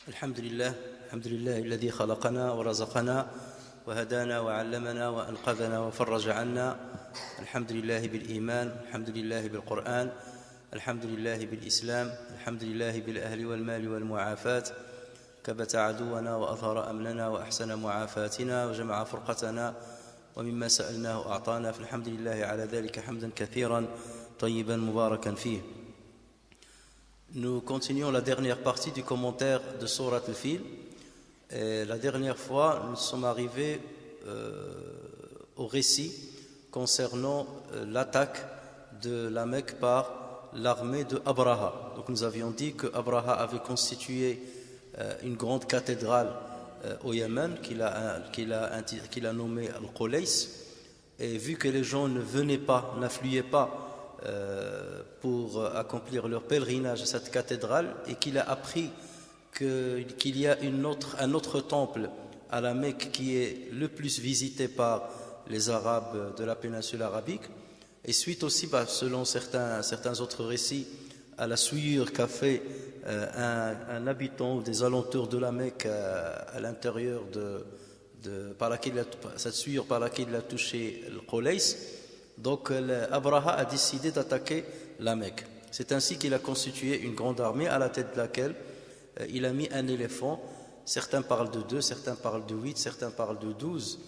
الحمد لله الذي خلقنا ورزقنا وهدانا وعلمنا وأنقذنا وفرج عنا. الحمد لله بالإيمان، الحمد لله بالقرآن، الحمد لله بالإسلام، الحمد لله بالأهل والمال والمعافاة. كبت عدونا وأظهر أمننا وأحسن معافاتنا وجمع فرقتنا ومما سألناه أعطانا. فالحمد لله على ذلك حمدا كثيرا طيبا مباركا فيه. Nous continuons la dernière partie du commentaire de Surat Al-Fil. La dernière fois, nous sommes arrivés au récit concernant l'attaque de la Mecque par l'armée de Abraha. Donc nous avions dit que Abraha avait constitué une grande cathédrale au Yémen qu'il a nommée Al-Qulays. Et vu que les gens ne venaient pas, n'affluaient pas pour accomplir leur pèlerinage à cette cathédrale, et qu'il a appris qu'il y a un autre temple à la Mecque qui est le plus visité par les Arabes de la péninsule arabique, et suite aussi, selon certains autres récits, à la souillure qu'a fait un habitant des alentours de la Mecque à l'intérieur cette souillure par laquelle il a touché le Qulays. Donc Abraha a décidé d'attaquer la Mecque. C'est ainsi qu'il a constitué une grande armée à la tête de laquelle il a mis un éléphant. Certains parlent de 2, certains parlent de 8, certains parlent de 12.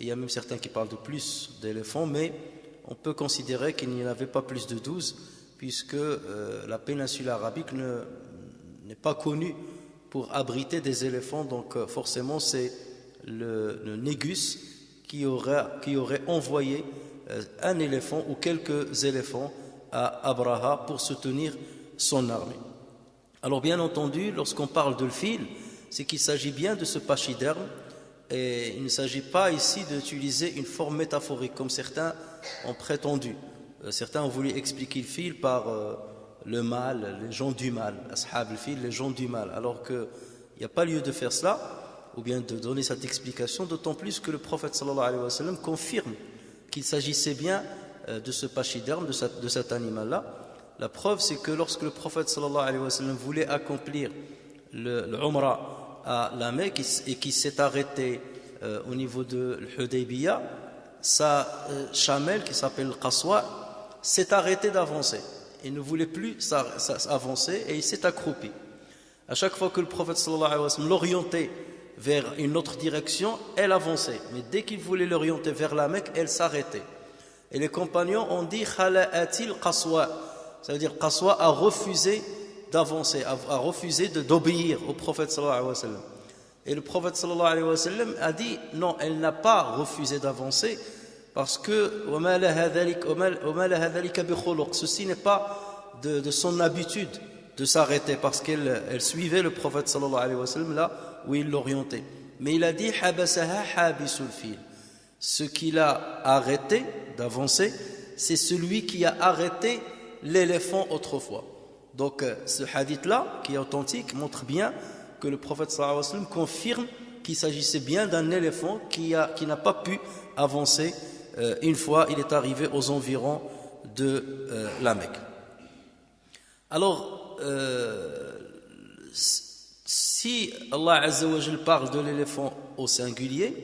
Il y a même certains qui parlent de plus d'éléphants, mais on peut considérer qu'il n'y en avait pas plus de 12, puisque la péninsule arabique n'est pas connue pour abriter des éléphants. Donc forcément c'est le Négus qui aurait envoyé un éléphant ou quelques éléphants à Abraha pour soutenir son armée. Alors bien entendu, lorsqu'on parle de fil, c'est qu'il s'agit bien de ce pachyderme, et il ne s'agit pas ici d'utiliser une forme métaphorique comme certains ont prétendu. Certains ont voulu expliquer le fil par le mal, les gens du mal, ashab al-fil, les gens du mal, alors qu'il n'y a pas lieu de faire cela, ou bien de donner cette explication, d'autant plus que le prophète sallallahu alayhi wa sallam confirme qu'il s'agissait bien de ce pachyderme, de cet animal-là. La preuve, c'est que lorsque le prophète sallallahu alayhi wa sallam voulait accomplir l'Umrah à la Mecque et qui s'est arrêté au niveau de l'Hudaybiyah, sa chamelle qui s'appelle Qaswa s'est arrêtée d'avancer. Il ne voulait plus avancer et il s'est accroupi. À chaque fois que le prophète sallallahu alayhi wa sallam l'orientait vers une autre direction, elle avançait. Mais dès qu'il voulait l'orienter vers la Mecque, elle s'arrêtait. Et les compagnons ont dit Khala'atil Qaswa. Ça veut dire Qaswa a refusé d'avancer, a refusé d'obéir au prophète sallallahu alayhi wa sallam. Et le prophète sallallahu alayhi wa sallam a dit non, elle n'a pas refusé d'avancer parce que ceci n'est pas de son habitude de s'arrêter, parce qu'elle suivait le prophète sallallahu alayhi wa sallam là où il l'orientait. Mais il a dit habasaha habisul fil. Ce qu'il a arrêté d'avancer, c'est celui qui a arrêté l'éléphant autrefois. Donc ce hadith là qui est authentique montre bien que le prophète sallallahu alayhi wa sallam confirme qu'il s'agissait bien d'un éléphant qui n'a pas pu avancer une fois il est arrivé aux environs de la Mecque. Alors si Allah Azza wa Jal parle de l'éléphant au singulier,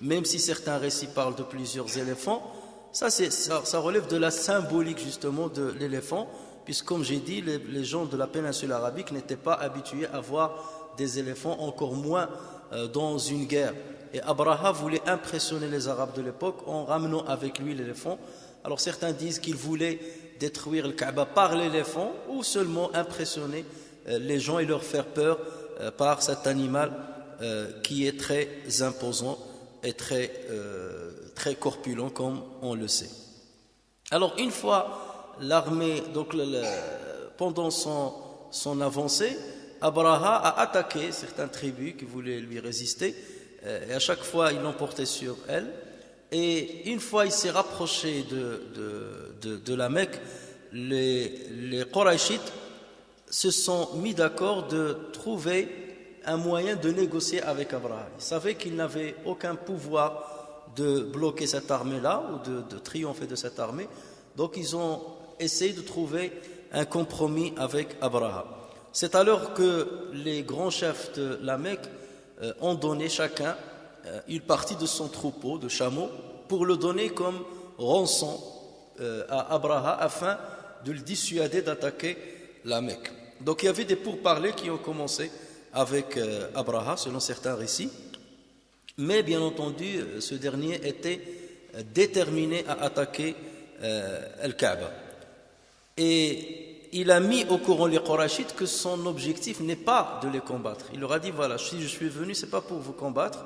même si certains récits parlent de plusieurs éléphants, ça relève de la symbolique justement de l'éléphant, puisque comme j'ai dit, les gens de la péninsule arabique n'étaient pas habitués à voir des éléphants, encore moins dans une guerre. Et Abraha voulait impressionner les Arabes de l'époque en ramenant avec lui l'éléphant. Alors certains disent qu'il voulait détruire le Kaaba par l'éléphant, ou seulement impressionner les gens et leur faire peur par cet animal qui est très imposant et très corpulent comme on le sait. Alors une fois l'armée, donc pendant son avancée, Abraha a attaqué certaines tribus qui voulaient lui résister, et à chaque fois il l'emportait sur elle. Et une fois il s'est rapproché de la Mecque, les Qurayshites se sont mis d'accord de trouver un moyen de négocier avec Abraha. Ils savaient qu'ils n'avaient aucun pouvoir de bloquer cette armée-là ou de triompher de cette armée. Donc ils ont essayé de trouver un compromis avec Abraha. C'est alors que les grands chefs de la Mecque ont donné chacun une partie de son troupeau de chameaux pour le donner comme rançon à Abraha afin de le dissuader d'attaquer la Mecque. Donc il y avait des pourparlers qui ont commencé avec Abraha selon certains récits, mais bien entendu ce dernier était déterminé à attaquer Al-Kaaba. Et il a mis au courant les Qurayshites que son objectif n'est pas de les combattre. Il leur a dit voilà, si je suis venu, c'est pas pour vous combattre,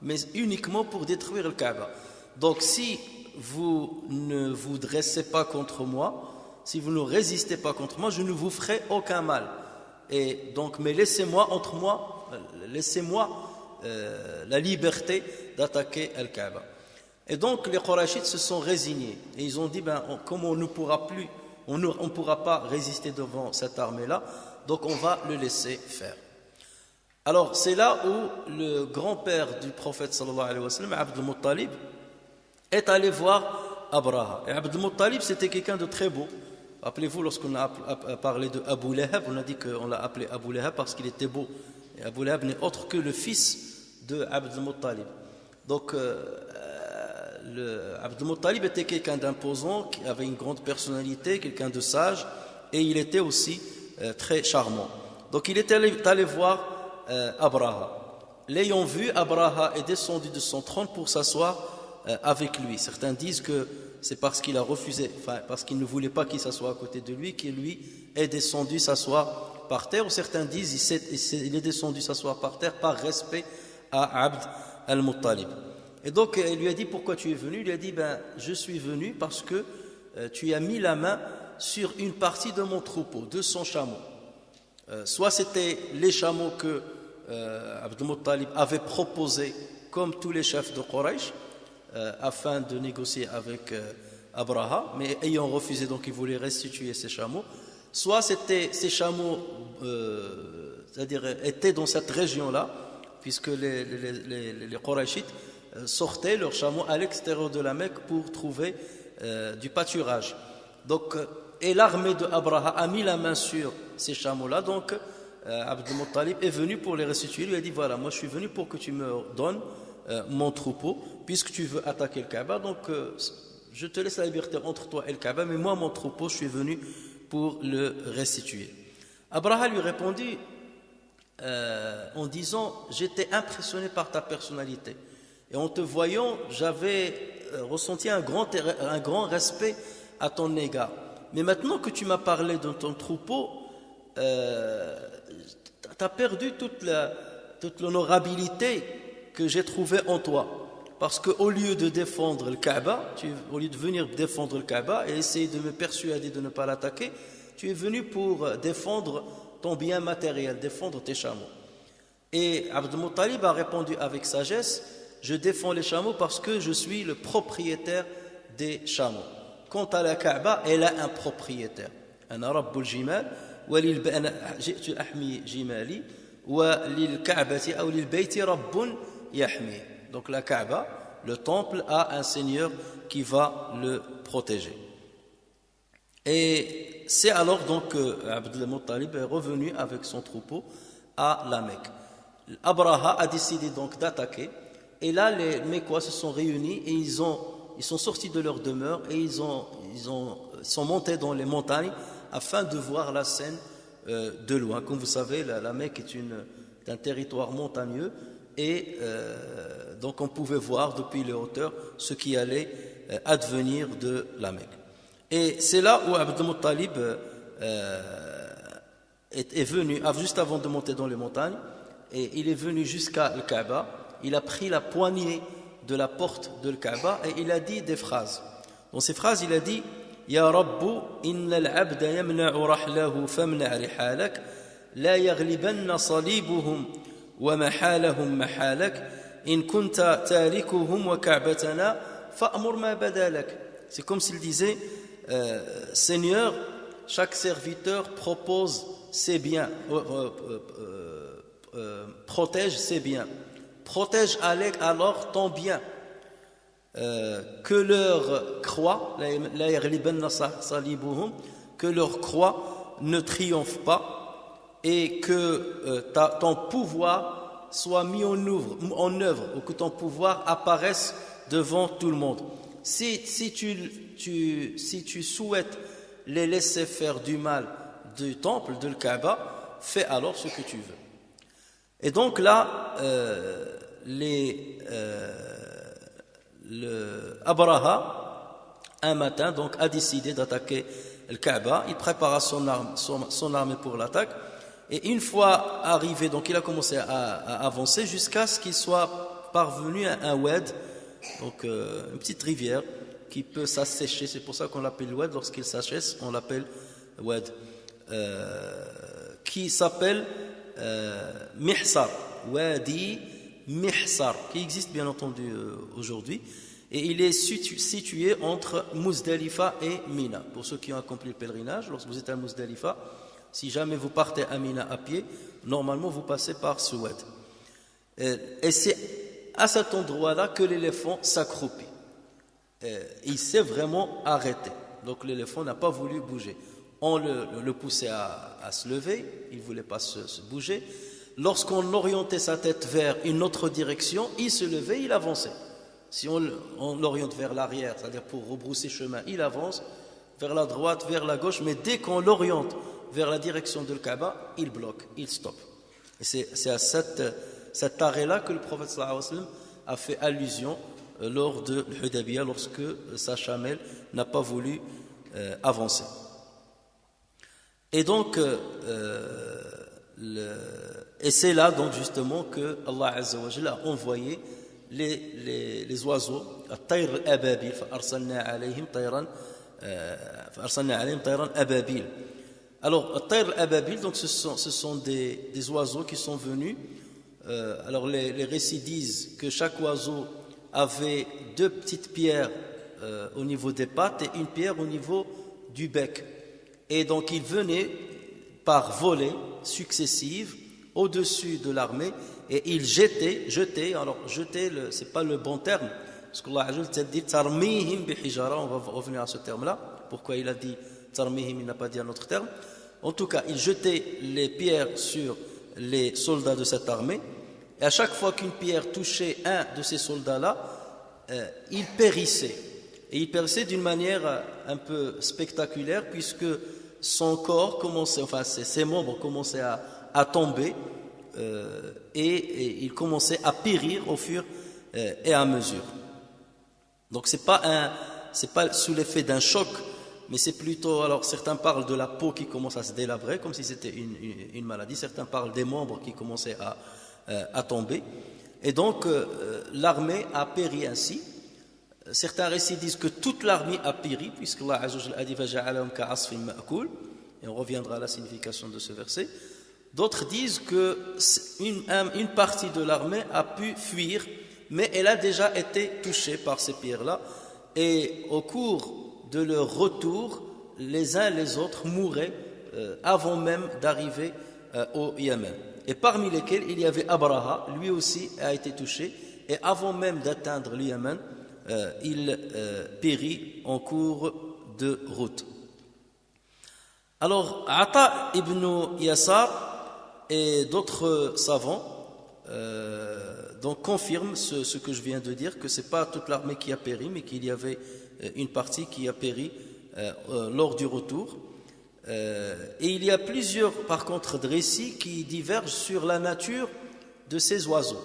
mais uniquement pour détruire le Kaaba. Donc si vous ne vous dressez pas contre moi, si vous ne résistez pas contre moi, je ne vous ferai aucun mal. Et donc, mais laissez-moi la liberté d'attaquer Al-Kaaba. Et donc les Qurayshites se sont résignés et ils ont dit comme on ne pourra pas résister devant cette armée-là, donc on va le laisser faire. Alors c'est là où le grand-père du prophète sallallahu alayhi wa sallam, Abd al-Muttalib, est allé voir Abraha. Et Abd al-Muttalib, c'était quelqu'un de très beau. Rappelez-vous, lorsqu'on a parlé de Abu Lahab, on a dit qu'on l'a appelé Abu Lahab parce qu'il était beau. Et Abu Lahab n'est autre que le fils de Abd al-Muttalib. Donc Abd al-Muttalib était quelqu'un d'imposant, qui avait une grande personnalité, quelqu'un de sage, et il était aussi très charmant. Donc il était allé voir Abraha. L'ayant vu, Abraha est descendu de son trône pour s'asseoir avec lui. Certains disent que c'est parce qu'il a refusé, parce qu'il ne voulait pas qu'il s'assoie à côté de lui, qu'il lui est descendu s'asseoir par terre. Ou certains disent il est descendu s'asseoir par terre par respect à Abd al-Muttalib. Et donc il lui a dit pourquoi tu es venu. Il lui a dit je suis venu parce que tu as mis la main sur une partie de mon troupeau, 200 chameaux. Soit c'était les chameaux que Abd al-Muttalib avait proposés comme tous les chefs de Quraysh, afin de négocier avec Abraha, mais ayant refusé, donc il voulait restituer ses chameaux. Soit c'était ces chameaux, c'est-à-dire étaient dans cette région-là, puisque les Qurayshites sortaient leurs chameaux à l'extérieur de la Mecque pour trouver du pâturage. Donc, et l'armée de Abraha a mis la main sur ces chameaux-là. Donc Abd al-Muttalib est venu pour les restituer. Il lui a dit voilà, moi je suis venu pour que tu me donnes mon troupeau, puisque tu veux attaquer le Kaaba, donc je te laisse la liberté entre toi et le Kaaba, mais moi mon troupeau je suis venu pour le restituer. Abraha lui répondit en disant j'étais impressionné par ta personnalité et en te voyant j'avais ressenti un grand respect à ton égard, mais maintenant que tu m'as parlé de ton troupeau, tu as perdu toute l'honorabilité que j'ai trouvé en toi, parce qu'au lieu de défendre le Kaaba, au lieu de venir défendre le Kaaba et essayer de me persuader de ne pas l'attaquer, tu es venu pour défendre ton bien matériel, défendre tes chameaux. Et Abd al-Muttalib a répondu avec sagesse je défends les chameaux parce que je suis le propriétaire des chameaux. Quant à la Kaaba, elle a un propriétaire. Ana rabbul jimal wa lil ba'na ji'tu ahmi jimali wa lil ka'bati aw lil bayti rabbun yahmi. Donc la Kaaba, le temple, a un seigneur qui va le protéger. Et c'est alors donc que Abd al-Muttalib est revenu avec son troupeau à la Mecque. Abraha a décidé donc d'attaquer, et là les Mecquois se sont réunis et ils sont sortis de leur demeure et ils sont montés dans les montagnes afin de voir la scène de loin. Comme vous savez, la Mecque est un territoire montagneux, et donc on pouvait voir depuis les hauteurs ce qui allait advenir de la Mecque. Et c'est là où Abd al-Muttalib est venu, juste avant de monter dans les montagnes, et il est venu jusqu'à le Kaaba. Il a pris la poignée de la porte de le Kaaba et il a dit des phrases. Dans ces phrases, il a dit Ya Rabbu, inna al-abda yamna'u rahlahu famna' rihalak, la yaghlibanna salibuhum wa mahalahum mahalak, in kunta tarikuhum wa ka'batana fa'mur ma badalak. C'est comme s'il disait Seigneur, chaque serviteur propose ses biens, protège ses biens. Protège alors ton bien, que leur croix, que leur croix ne triomphe pas, et que ton pouvoir soit mis en œuvre, ou que ton pouvoir apparaisse devant tout le monde. Si tu souhaites les laisser faire du mal du temple, de Kaaba, fais alors ce que tu veux. Et donc là, Abraha, un matin, donc, a décidé d'attaquer le Kaaba. Il prépara son armée pour l'attaque. Et une fois arrivé, donc il a commencé à avancer jusqu'à ce qu'il soit parvenu à un wad, donc une petite rivière qui peut s'assécher. C'est pour ça qu'on l'appelle wad. Lorsqu'il s'achève, on l'appelle wad, qui s'appelle Mihsar, Wadi Mihsar, qui existe bien entendu aujourd'hui. Et il est situé entre Muzdalifa et Mina. Pour ceux qui ont accompli le pèlerinage, lorsque vous êtes à Muzdalifa, si jamais vous partez à Mina à pied, normalement vous passez par ce wad. Et c'est à cet endroit-là que l'éléphant s'accroupit. Il s'est vraiment arrêté. Donc l'éléphant n'a pas voulu bouger. On le poussait à se lever, il ne voulait pas se bouger. Lorsqu'on orientait sa tête vers une autre direction, il se levait, il avançait. Si on l'oriente vers l'arrière, c'est-à-dire pour rebrousser chemin, il avance vers la droite, vers la gauche, mais dès qu'on l'oriente vers la direction de Kaaba, il bloque, il stoppe. Et c'est à cet arrêt-là que le prophète sallallahu alayhi wa sallam a fait allusion lors de l'Hudaybiyah, lorsque sa chamelle n'a pas voulu avancer. Et donc, et c'est là donc justement que Allah Azza wa Jalla a envoyé les oiseaux, at-tayr al-ababil, فأرسلنا عليهم طيرا أبابيل. Alors, at-tayr al-ababil, donc ce sont des oiseaux qui sont venus. Alors les récits disent que chaque oiseau avait 2 petites pierres au niveau des pattes et une pierre au niveau du bec. Et donc ils venaient par volées successives au-dessus de l'armée et ils jetaient, alors jeter, c'est pas le bon terme, parce qu'Allah a dit tarmihim bihijara, on va revenir à ce terme-là. Pourquoi il a dit tarmihim, il n'a pas dit un autre terme. En tout cas, ils jetaient les pierres sur les soldats de cette armée, et à chaque fois qu'une pierre touchait un de ces soldats-là, il périssait. Et il périssait d'une manière un peu spectaculaire, puisque son corps commençait, enfin ses membres commençaient à tomber, et il commençait à périr au fur et à mesure. Donc c'est pas sous l'effet d'un choc, mais c'est plutôt, alors certains parlent de la peau qui commence à se délabrer comme si c'était une maladie, certains parlent des membres qui commençaient à tomber, et donc l'armée a péri ainsi. Certains récits disent que toute l'armée a péri, puisque Allah Azza wa Jalla a dit فَجَعَلَهُمْ كَعَصْفٍ مَأْكُولٍ, et on reviendra à la signification de ce verset. D'autres disent que une partie de l'armée a pu fuir, mais elle a déjà été touchée par ces pierres-là, et au cours de leur retour, les uns et les autres mouraient avant même d'arriver au Yémen. Et parmi lesquels il y avait Abraha, lui aussi a été touché, et avant même d'atteindre le Yémen, il périt en cours de route. Alors, Ata ibn Yasar et d'autres savants donc confirment ce que je viens de dire, que ce n'est pas toute l'armée qui a péri, mais qu'il y avait une partie qui a péri lors du retour. Et il y a plusieurs, par contre, de récits qui divergent sur la nature de ces oiseaux.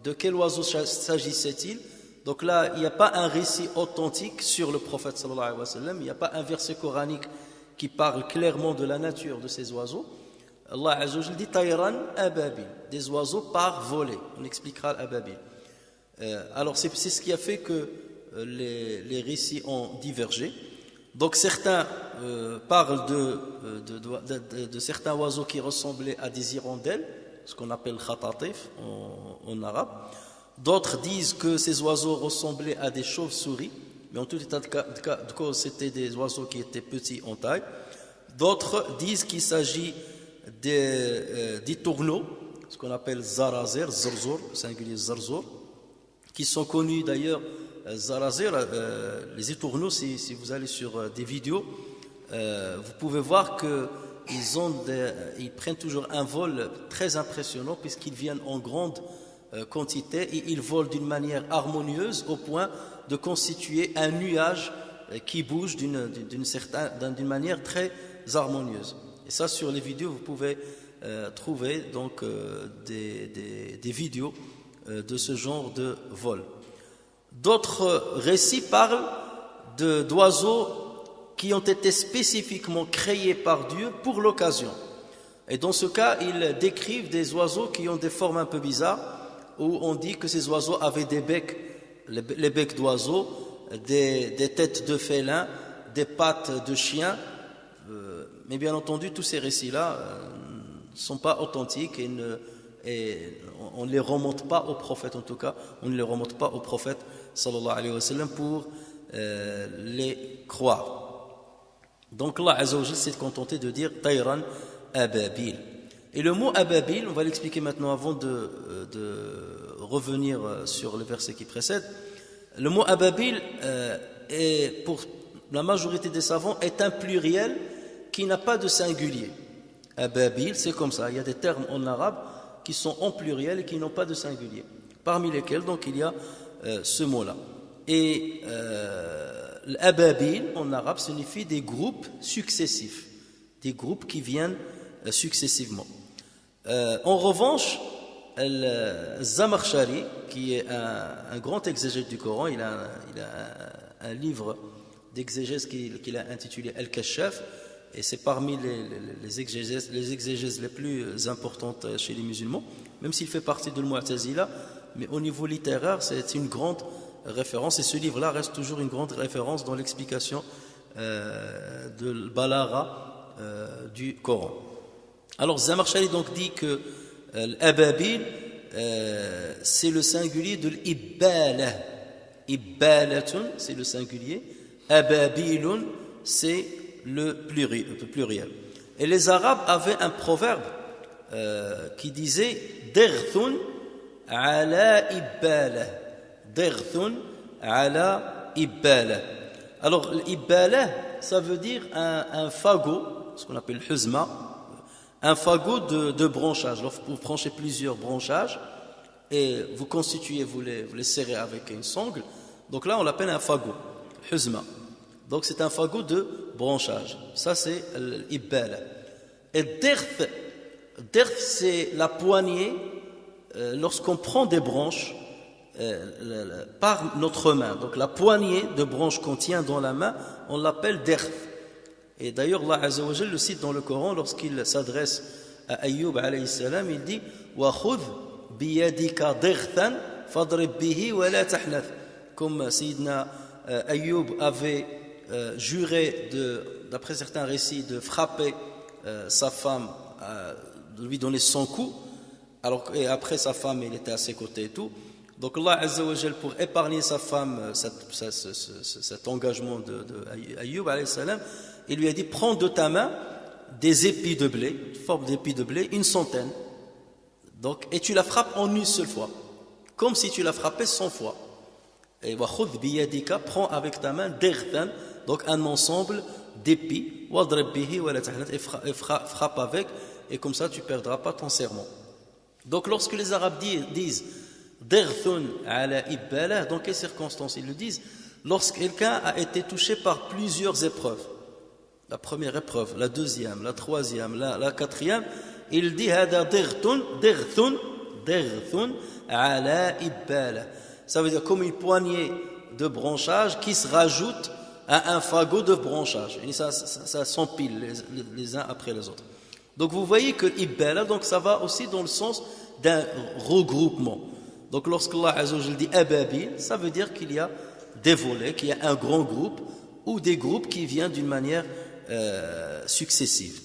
De quel oiseau s'agissait-il? Donc là, il n'y a pas un récit authentique sur le prophète sallallahu alayhi wa sallam, il n'y a pas un verset coranique qui parle clairement de la nature de ces oiseaux. Allah Azza wa Jalla dit tayran ababil, des oiseaux par volée. On expliquera l'ababil. Alors c'est ce qui a fait que les récits ont divergé. Donc certains parlent de certains oiseaux qui ressemblaient à des hirondelles, ce qu'on appelle khatatif en arabe. D'autres disent que ces oiseaux ressemblaient à des chauves-souris, mais en tout état de cas, c'était des oiseaux qui étaient petits en taille. D'autres disent qu'il s'agit des tourneaux, ce qu'on appelle zarazir, zarzur, singulier zarzur, qui sont connus d'ailleurs. Zarazir, les étourneaux, si vous allez sur des vidéos, vous pouvez voir que ils prennent toujours un vol très impressionnant puisqu'ils viennent en grande quantité et ils volent d'une manière harmonieuse au point de constituer un nuage qui bouge d'une manière très harmonieuse. Et ça, sur les vidéos, vous pouvez trouver donc des vidéos de ce genre de vol. D'autres récits parlent d'oiseaux qui ont été spécifiquement créés par Dieu pour l'occasion. Et dans ce cas, ils décrivent des oiseaux qui ont des formes un peu bizarres, où on dit que ces oiseaux avaient des becs, les becs d'oiseaux, des têtes de félins, des pattes de chiens. Mais bien entendu, tous ces récits-là ne sont pas authentiques et on ne les remonte pas au prophète, en tout cas, on ne les remonte pas au prophète sallallahu alayhi wa sallam pour les croire. Donc Allah Azza wa Jalla s'est contenté de dire Tayran Ababil. Et le mot Ababil, on va l'expliquer maintenant avant de revenir sur le verset qui précède. Le mot Ababil, pour la majorité des savants, est un pluriel qui n'a pas de singulier. Ababil, c'est comme ça. Il y a des termes en arabe qui sont en pluriel et qui n'ont pas de singulier. Parmi lesquels, donc, il y a ce mot-là. Et l'ababil en arabe signifie des groupes successifs, des groupes qui viennent successivement. En revanche, Zamakshari, qui est un grand exégète du Coran, il a un livre d'exégèse qu'il a intitulé Al-Kashaf, et c'est parmi les exégèses les plus importantes chez les musulmans, même s'il fait partie de l'Mu'tazila, mais au niveau littéraire, c'est une grande référence, et ce livre-là reste toujours une grande référence dans l'explication de l'Balara du Coran. Alors Zamakshari donc dit que l'ababil c'est le singulier de l'Ibbala. Ibbalatun, c'est le singulier. Ababilun, c'est le pluriel. Et les Arabes avaient un proverbe qui disait Derthun ala Ibbala. Derthun ala Ibbala. Alors l'Ibbala, ça veut dire un fagot, ce qu'on appelle huzma, un fagot de branchage. Lorsque vous branchez plusieurs branchages et vous constituez, vous les serrez avec une sangle, donc là on l'appelle un fagot, huzma. Donc c'est un fagot de branchage. Ça c'est l'ibbala. Et derth c'est la poignée lorsqu'on prend des branches par notre main. Donc la poignée de branches qu'on tient dans la main, on l'appelle derth. Et d'ailleurs, Allah Azza wa Jalla le cite dans le Coran lorsqu'il s'adresse à Ayyub alayhi salam, il dit wa khudh bi yadika dirthan fadrib bihi wa la tahnath. Comme Sayyidina Ayyub avait juré, d'après certains récits, de frapper sa femme, de lui donner 100 coups, et après sa femme, il était à ses côtés et tout. Donc Allah Azza wa Jalla, pour épargner sa femme cet engagement de Ayyub alayhi salam, il lui a dit prends de ta main des épis de blé, une forme d'épis de blé, 100. Donc, et tu la frappes en une seule fois, comme si tu la frappais 100 fois. Et wa khudh bi yadika, prends avec ta main dirthan, donc un ensemble d'épis, wadrib bihi wa la tahnath, et frappe avec, et comme ça tu perdras pas ton serment. Donc lorsque les Arabes disent dirthun ala ibbala, dans quelles circonstances ils le disent? Lorsque quelqu'un a été touché par plusieurs épreuves, la première épreuve, la deuxième, la troisième, la quatrième, il dit hada dirthun ala ibbala. Ça veut dire comme une poignée de branchages qui se rajoute à un fagot de branchages. Et ça s'empile les uns après les autres. Donc vous voyez que ibbala, donc ça va aussi dans le sens d'un regroupement. Donc lorsque Allah Azza wa Jalla dit ababil, ça veut dire qu'il y a des volets, qu'il y a un grand groupe ou des groupes qui viennent d'une manière successive.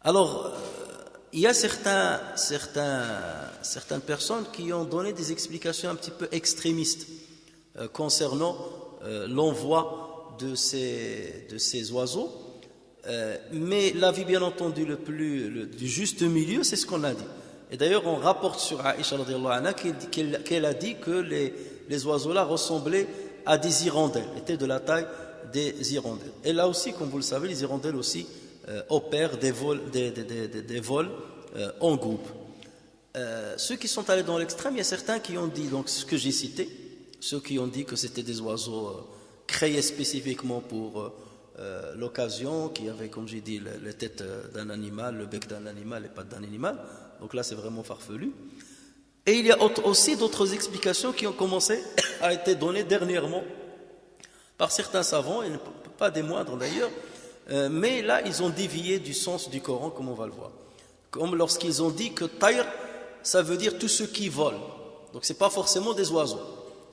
Alors, il y a certaines personnes qui ont donné des explications un petit peu extrémistes concernant l'envoi de ces oiseaux, mais l'avis bien entendu du juste milieu, c'est ce qu'on a dit. Et d'ailleurs, on rapporte sur Aïcha radhiyallahu anha qu'elle a dit que les oiseaux-là ressemblaient à des hirondelles, étaient de la taille des hirondelles. Et là aussi, comme vous le savez, les hirondelles aussi opèrent des vols, des vols en groupe. Ceux qui sont allés dans l'extrême, il y a certains qui ont dit, donc ce que j'ai cité, ceux qui ont dit que c'était des oiseaux créés spécifiquement pour l'occasion, qui avaient, comme j'ai dit, la tête d'un animal, le bec d'un animal, les pattes d'un animal. Donc là, c'est vraiment farfelu. Et il y a aussi d'autres explications qui ont commencé à être données dernièrement par certains savants, et pas des moindres d'ailleurs, mais là, ils ont dévié du sens du Coran, comme on va le voir. Comme lorsqu'ils ont dit que tayr, ça veut dire tous ceux qui volent. Donc ce n'est pas forcément des oiseaux,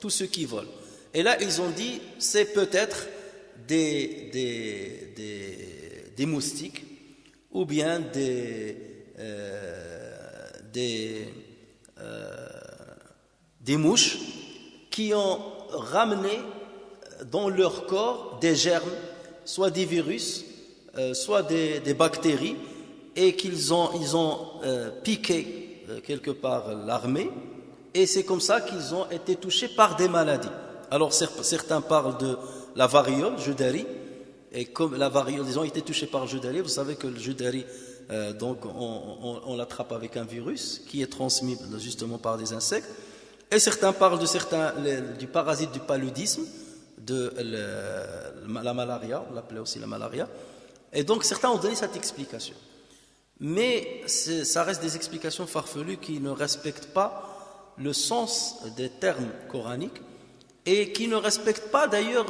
tous ceux qui volent. Et là, ils ont dit, c'est peut-être des moustiques, ou bien des mouches qui ont ramené dans leur corps des germes, soit des virus, soit des bactéries, et qu'ils ont piqué quelque part l'armée, et c'est comme ça qu'ils ont été touchés par des maladies. Alors certains parlent de la variole, judari, et comme la variole, ils ont été touchés par le judari. Vous savez que le judari, donc on l'attrape avec un virus qui est transmis justement par des insectes. Et certains parlent du parasite du paludisme, de la malaria, on l'appelait aussi la malaria. Et donc certains ont donné cette explication. Mais ça reste des explications farfelues qui ne respectent pas le sens des termes coraniques et qui ne respectent pas d'ailleurs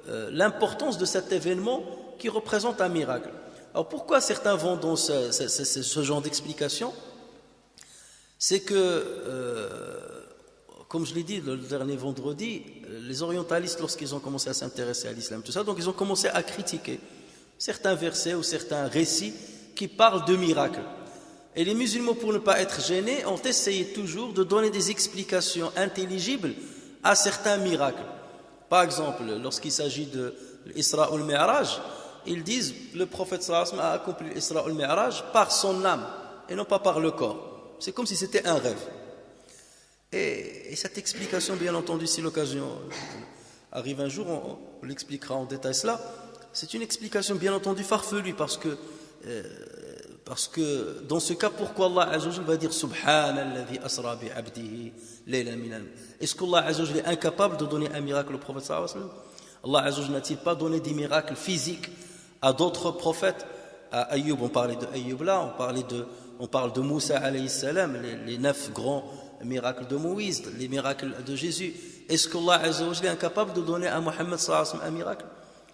l'importance de cet événement qui représente un miracle. Alors pourquoi certains vont dans ce genre d'explication? C'est que, comme je l'ai dit le dernier vendredi, les orientalistes, lorsqu'ils ont commencé à s'intéresser à l'islam, tout ça, donc ils ont commencé à critiquer certains versets ou certains récits qui parlent de miracles. Et les musulmans, pour ne pas être gênés, ont essayé toujours de donner des explications intelligibles à certains miracles. Par exemple, lorsqu'il s'agit de l'Isra ou le Mi'raj, ils disent le prophète sallallahu alayhi wa sallam a accompli l'Isra ou le Mi'raj par son âme et non pas par le corps. C'est comme si c'était un rêve. Et cette explication, bien entendu, si l'occasion arrive un jour, on l'expliquera en détail cela. C'est une explication bien entendu farfelue parce que dans ce cas, pourquoi Allah Azza wa Jalla va dire Subhanalladhi asra bi abdihi laylan min al. Est-ce qu'Allah Azza wa Jalla est incapable de donner un miracle au prophète sallallahu alayhi wa sallam? Allah Azza wa Jalla n'a-t-il pas donné des miracles physiques à d'autres prophètes? À Ayyub, on parlait de Ayyub là, on parle de Moussa alayhi salam, les 9 grands miracles de Moïse, les miracles de Jésus. Est-ce qu'Allah Azza wa Jalla est incapable de donner à Mohammed sallallahu alayhi wa sallam un miracle?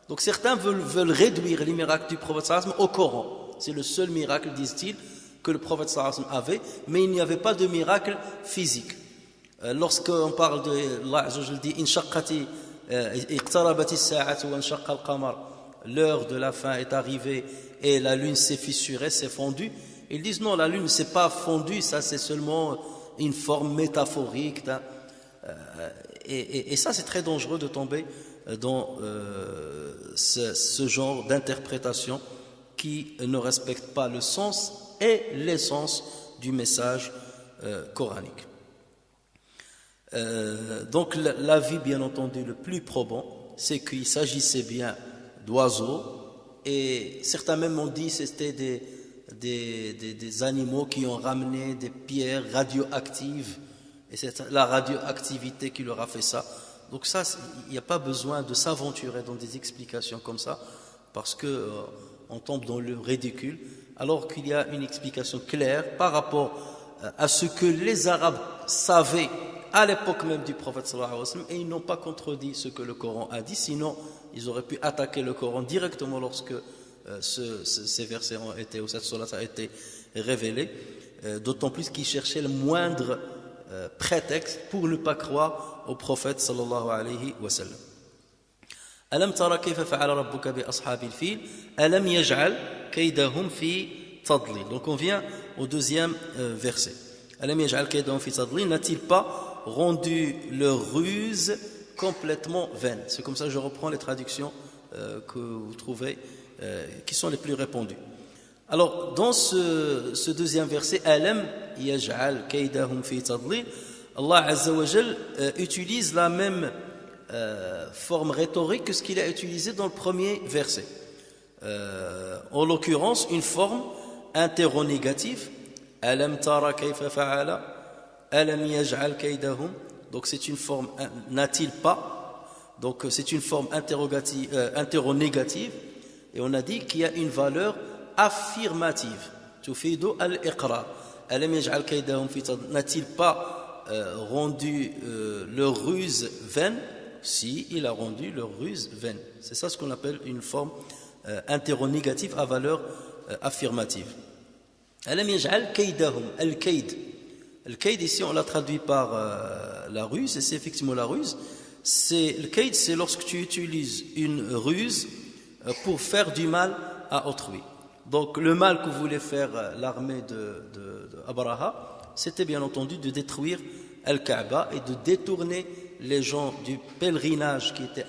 Donc certains veulent réduire les miracles du prophète sallallahu alayhi wa sallam au Coran. C'est le seul miracle, disent-ils, que le prophète sallallahu alayhi wa sallam avait, mais il n'y avait pas de miracle physique. Lorsqu'on parle de Allah Azza wa Jalla dit Inshaqqati iqtarabati as-sa'atu wa inshaqa al-qamar, l'heure de la fin est arrivée et la lune s'est fissurée, s'est fondue. Ils disent non, la lune ne s'est pas fondue, ça c'est seulement une forme métaphorique. Et ça c'est très dangereux de tomber dans ce genre d'interprétation qui ne respecte pas le sens et l'essence du message coranique. Donc l'avis bien entendu le plus probant, c'est qu'il s'agissait bien d'oiseaux, et certains même ont dit que c'était des animaux qui ont ramené des pierres radioactives, et c'est la radioactivité qui leur a fait ça. Donc ça, il n'y a pas besoin de s'aventurer dans des explications comme ça, parce que on tombe dans le ridicule, alors qu'il y a une explication claire par rapport à ce que les Arabes savaient à l'époque même du prophète sallallahu alayhi wa sallam, et ils n'ont pas contredit ce que le Coran a dit, sinon ils auraient pu attaquer le Coran directement lorsque ces versets ont été, ou cette sourate a été révélée, d'autant plus qu'ils cherchaient le moindre prétexte pour ne pas croire au prophète sallallahu alayhi wa sallam. Alam tara kayfa fa'ala rabbuka bi ashabil fil alam yaj'al kaydahum fi tadlil. Donc on vient au deuxième verset. Alam yaj'al kaydahum fi tadlil, n'a-t-il pas rendu leur ruse complètement vaine? C'est comme ça que je reprends les traductions que vous trouvez qui sont les plus répandues. Alors dans ce deuxième verset, alam yaj'al kaydahum fi tadlil, Allah Azza wa Jal utilise la même forme rhétorique que ce qu'il a utilisé dans le premier verset. En l'occurrence, une forme interronégative. Alam tara kayfa fa'ala, alam yaj'al kaydahum. Donc c'est une forme n'a-t-il pas. Donc c'est une forme interronégative. Et on a dit qu'il y a une valeur affirmative. Tufidu al-iqrar. Alam yaj'al kaydahum fi tadlil. N'a-t-il pas rendu leur ruse vaine? Si, il a rendu leur ruse vaine. C'est ça ce qu'on appelle une forme interronégative à valeur affirmative. Alam yaj'al kaydahum, al-kayd. Al-kayd ici on l'a traduit par la ruse, et c'est effectivement la ruse. Le kayd, c'est lorsque tu utilises une ruse pour faire du mal à autrui. Donc le mal que voulait faire l'armée de Abraha, c'était bien entendu de détruire Al-Kaaba et de détourner les gens du pèlerinage qui était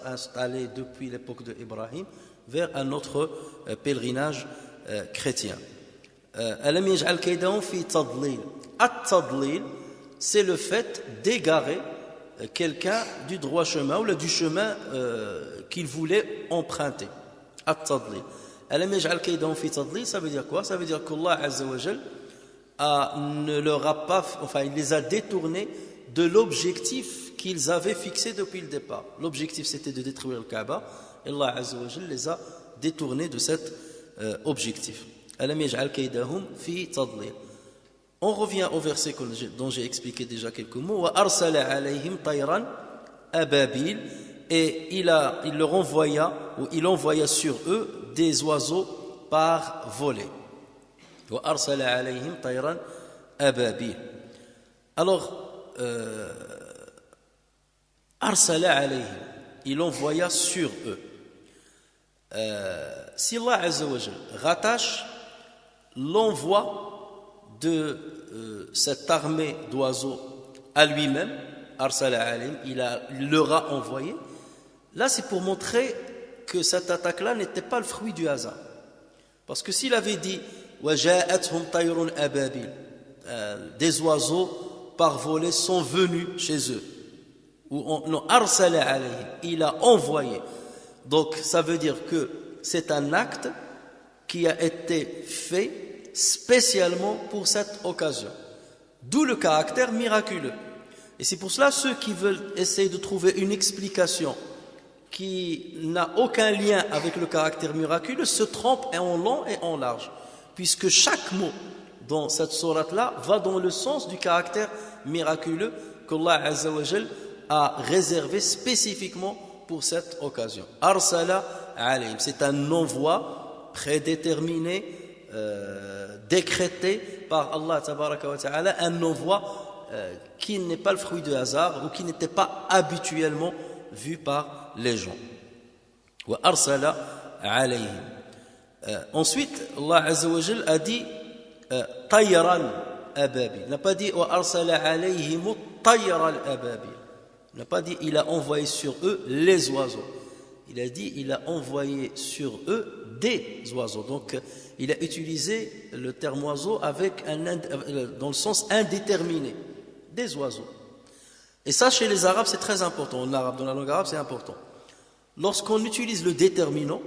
installé depuis l'époque d'Ibrahim vers un autre pèlerinage chrétien. Alam yaj'al kaydahum fi tadlil. At-tadlil, c'est le fait d'égarer quelqu'un du droit chemin ou du chemin qu'il voulait emprunter. At-tadlil. Alam yaj'al kaydahum fi tadlil, ça veut dire quoi? Ça veut dire qu'Allah Azza wa Jal ne leur a pas, enfin il les a détournés de l'objectif qu'ils avaient fixé depuis le départ. L'objectif c'était de détruire le Kaaba. Et Allah Azza wa Jal les a détournés de cet objectif. Alam yaj'al kaydahum fi tadlil. On revient au verset dont j'ai expliqué déjà quelques mots. Wa arsala alayhim tayran ababil. Et il leur envoya, ou il envoya sur eux des oiseaux par volée. Wa arsala alayhim tayran ababil. Alors, arsala alayhim, il envoya sur eux. Si Allah Azza wa Jal rattache l'envoi de cette armée d'oiseaux à lui-même, arsala alayhim, il leur a envoyé. Là, c'est pour montrer que cette attaque-là n'était pas le fruit du hasard. Parce que s'il avait dit وَجَاءَتْهُمْ طَيْرٌ أَبَابِيلٌ, des oiseaux par volée sont venus chez eux, ou non, arsala alayhim, il a envoyé. Donc, ça veut dire que c'est un acte qui a été fait spécialement pour cette occasion. D'où le caractère miraculeux. Et c'est pour cela ceux qui veulent essayer de trouver une explication qui n'a aucun lien avec le caractère miraculeux se trompent en long et en large. Puisque chaque mot dans cette sourate-là va dans le sens du caractère miraculeux qu'Allah Azza wa Jal a réservé spécifiquement pour cette occasion. Arsala alayhim, c'est un envoi prédéterminé, décrété par Allah tabaraka wa ta'ala, un envoi qui n'est pas le fruit de hasard ou qui n'était pas habituellement vu par les gens. Wa arsala alayhim. Ensuite, Allah Azza wa Jal a dit tayran ababil. Il n'a pas dit wa arsala alayhim tayran ababil. Il n'a pas dit il a envoyé sur eux les oiseaux. Il a dit il a envoyé sur eux des oiseaux. Donc il a utilisé le terme oiseau avec dans le sens indéterminé. Des oiseaux. Et ça, chez les Arabes, c'est très important. En arabe, dans la langue arabe, c'est important. Lorsqu'on utilise le déterminant,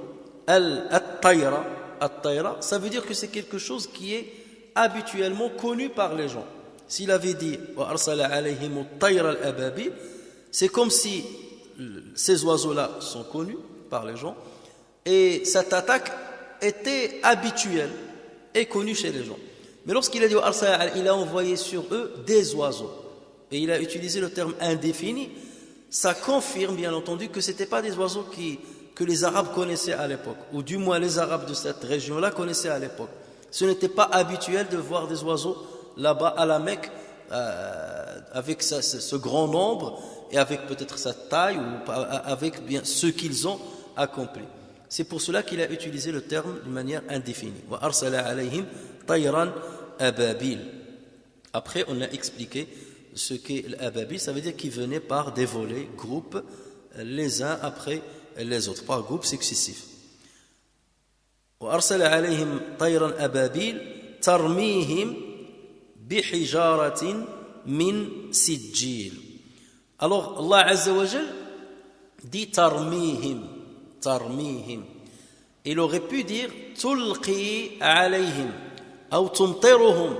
at-tayra, ça veut dire que c'est quelque chose qui est habituellement connu par les gens. S'il avait dit wa arsala alayhim at-tayra al-ababil, c'est comme si ces oiseaux-là sont connus par les gens et cette attaque était habituelle et connue chez les gens. Mais lorsqu'il a dit wa arsala, il a envoyé sur eux des oiseaux et il a utilisé le terme indéfini, ça confirme bien entendu que ce n'étaient pas des oiseaux que les Arabes connaissaient à l'époque, ou du moins les Arabes de cette région-là connaissaient à l'époque. Ce n'était pas habituel de voir des oiseaux là-bas à la Mecque avec ce grand nombre et avec peut-être sa taille ou avec bien ce qu'ils ont accompli. C'est pour cela qu'il a utilisé le terme de manière indéfinie. Wa arsala alayhim tayran ababil. Après, on a expliqué ce qu'est l'ababil, ça veut dire qu'ils venaient par des volées, groupes, les uns après les autres, par groupes successifs. وأرسل عليهم طيرا أبابيل ترميهم بحجارة من سجيل. Alors Allah Azza wa Jal dit tarmihim. Il aurait pu dire tulqi alayhim ou tumtiruhum.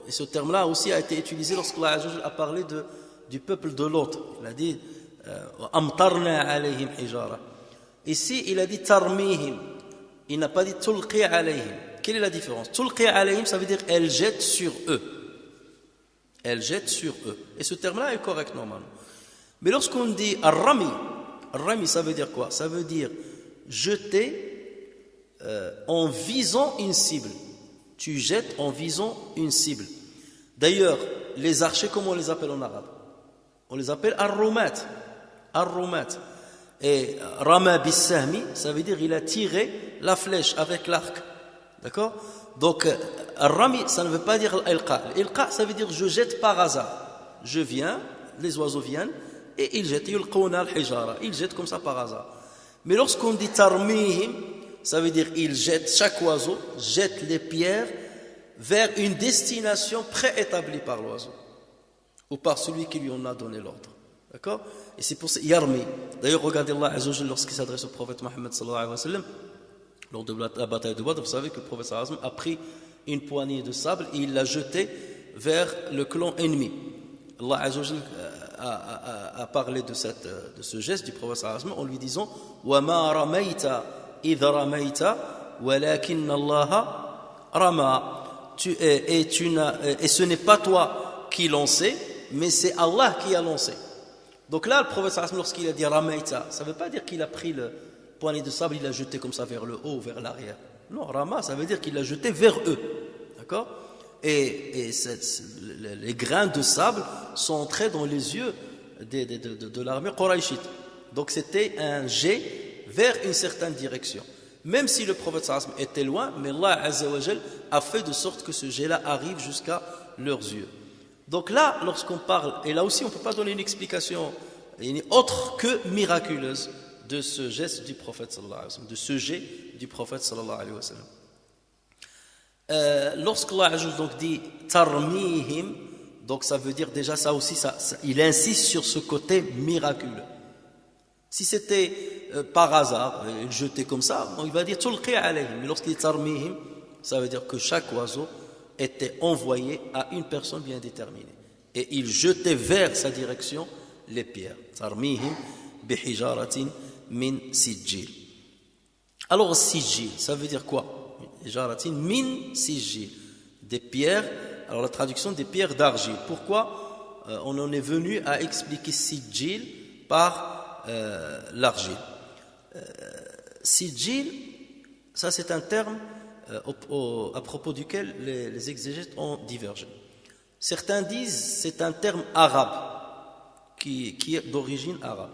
Et ce terme-là aussi a été utilisé lorsque Allah a parlé du peuple de l'autre. Il a dit amtarna alayhim hijara. Ici, il a dit tarmihim. Il n'a pas dit tulqi alayhim. Quelle est la différence? Tulqi alayhim, ça veut dire elle jette sur eux. Elle jette sur eux. Et ce terme-là est correct normalement. Mais lorsqu'on dit ar-rami, ça veut dire quoi? Ça veut dire jeter en visant une cible. Tu jettes en visant une cible. D'ailleurs, les archers, comment on les appelle en arabe? On les appelle ar-rumat. Ar-rumat. Et rama bis-sahmi, ça veut dire il a tiré la flèche avec l'arc. D'accord? Donc, ar-rami, ça ne veut pas dire l'ilqa. L'ilqa, ça veut dire je jette par hasard. Je viens, les oiseaux viennent, et ils jettent. Yulqawna al-hijara. Ils jettent comme ça par hasard. Mais lorsqu'on dit tarmihim, ça veut dire ils jettent, chaque oiseau jette les pierres vers une destination préétablie par l'oiseau. Ou par celui qui lui en a donné l'ordre. D'accord? Et c'est pour ça, yarmi. D'ailleurs, regardez Allah Azza wa Jalla lorsqu'il s'adresse au prophète Mohammed sallallahu alayhi wa sallam, lors de la bataille de Badr, vous savez que le prophète sallallahu alayhi wa sallam a pris une poignée de sable et il l'a jeté vers le clan ennemi. Allah Azza wa Jalla a parlé de ce geste du prophète sallallahu alayhi wa sallam en lui disant wa ma ramaita idha ramaita walakin Allah rama. Et ce n'est pas toi qui lançais, mais c'est Allah qui a lancé. Donc là, le prophète sallallahu alayhi wa sallam, lorsqu'il a dit ramaita, ça ne veut pas dire qu'il a pris le poignée de sable, il l'a jeté comme ça vers le haut, vers l'arrière. Non, rama, ça veut dire qu'il l'a jeté vers eux. D'accord? Et les grains de sable sont entrés dans les yeux de l'armée Quraïshite. Donc c'était un jet vers une certaine direction. Même si le prophète sallallahu alayhi wa sallam était loin, mais Allah Azza wa Jal a fait de sorte que ce jet-là arrive jusqu'à leurs yeux. Donc là, lorsqu'on parle, et là aussi on ne peut pas donner une explication autre que miraculeuse de ce geste du prophète sallallahu alayhi wa sallam, de ce jet du prophète sallallahu alayhi wa sallam. Lorsqu'Allah donc dit tarmihim, donc ça veut dire déjà ça aussi, il insiste sur ce côté miraculeux. Si c'était par hasard, jeté comme ça, il va dire tulqi alayhim. Mais lorsqu'il dit tarmihim, ça veut dire que chaque oiseau était envoyé à une personne bien déterminée. Et il jetait vers sa direction les pierres. Tarmihim bihijaratin min sijil. Alors sijil, ça veut dire quoi? Hijaratin min sijil. Des pierres, alors la traduction des pierres d'argile. Pourquoi on en est venu à expliquer sijil par l'argile? Sijil, ça c'est un terme à propos duquel les exégètes ont divergé. Certains disent c'est un terme arabe qui est d'origine arabe.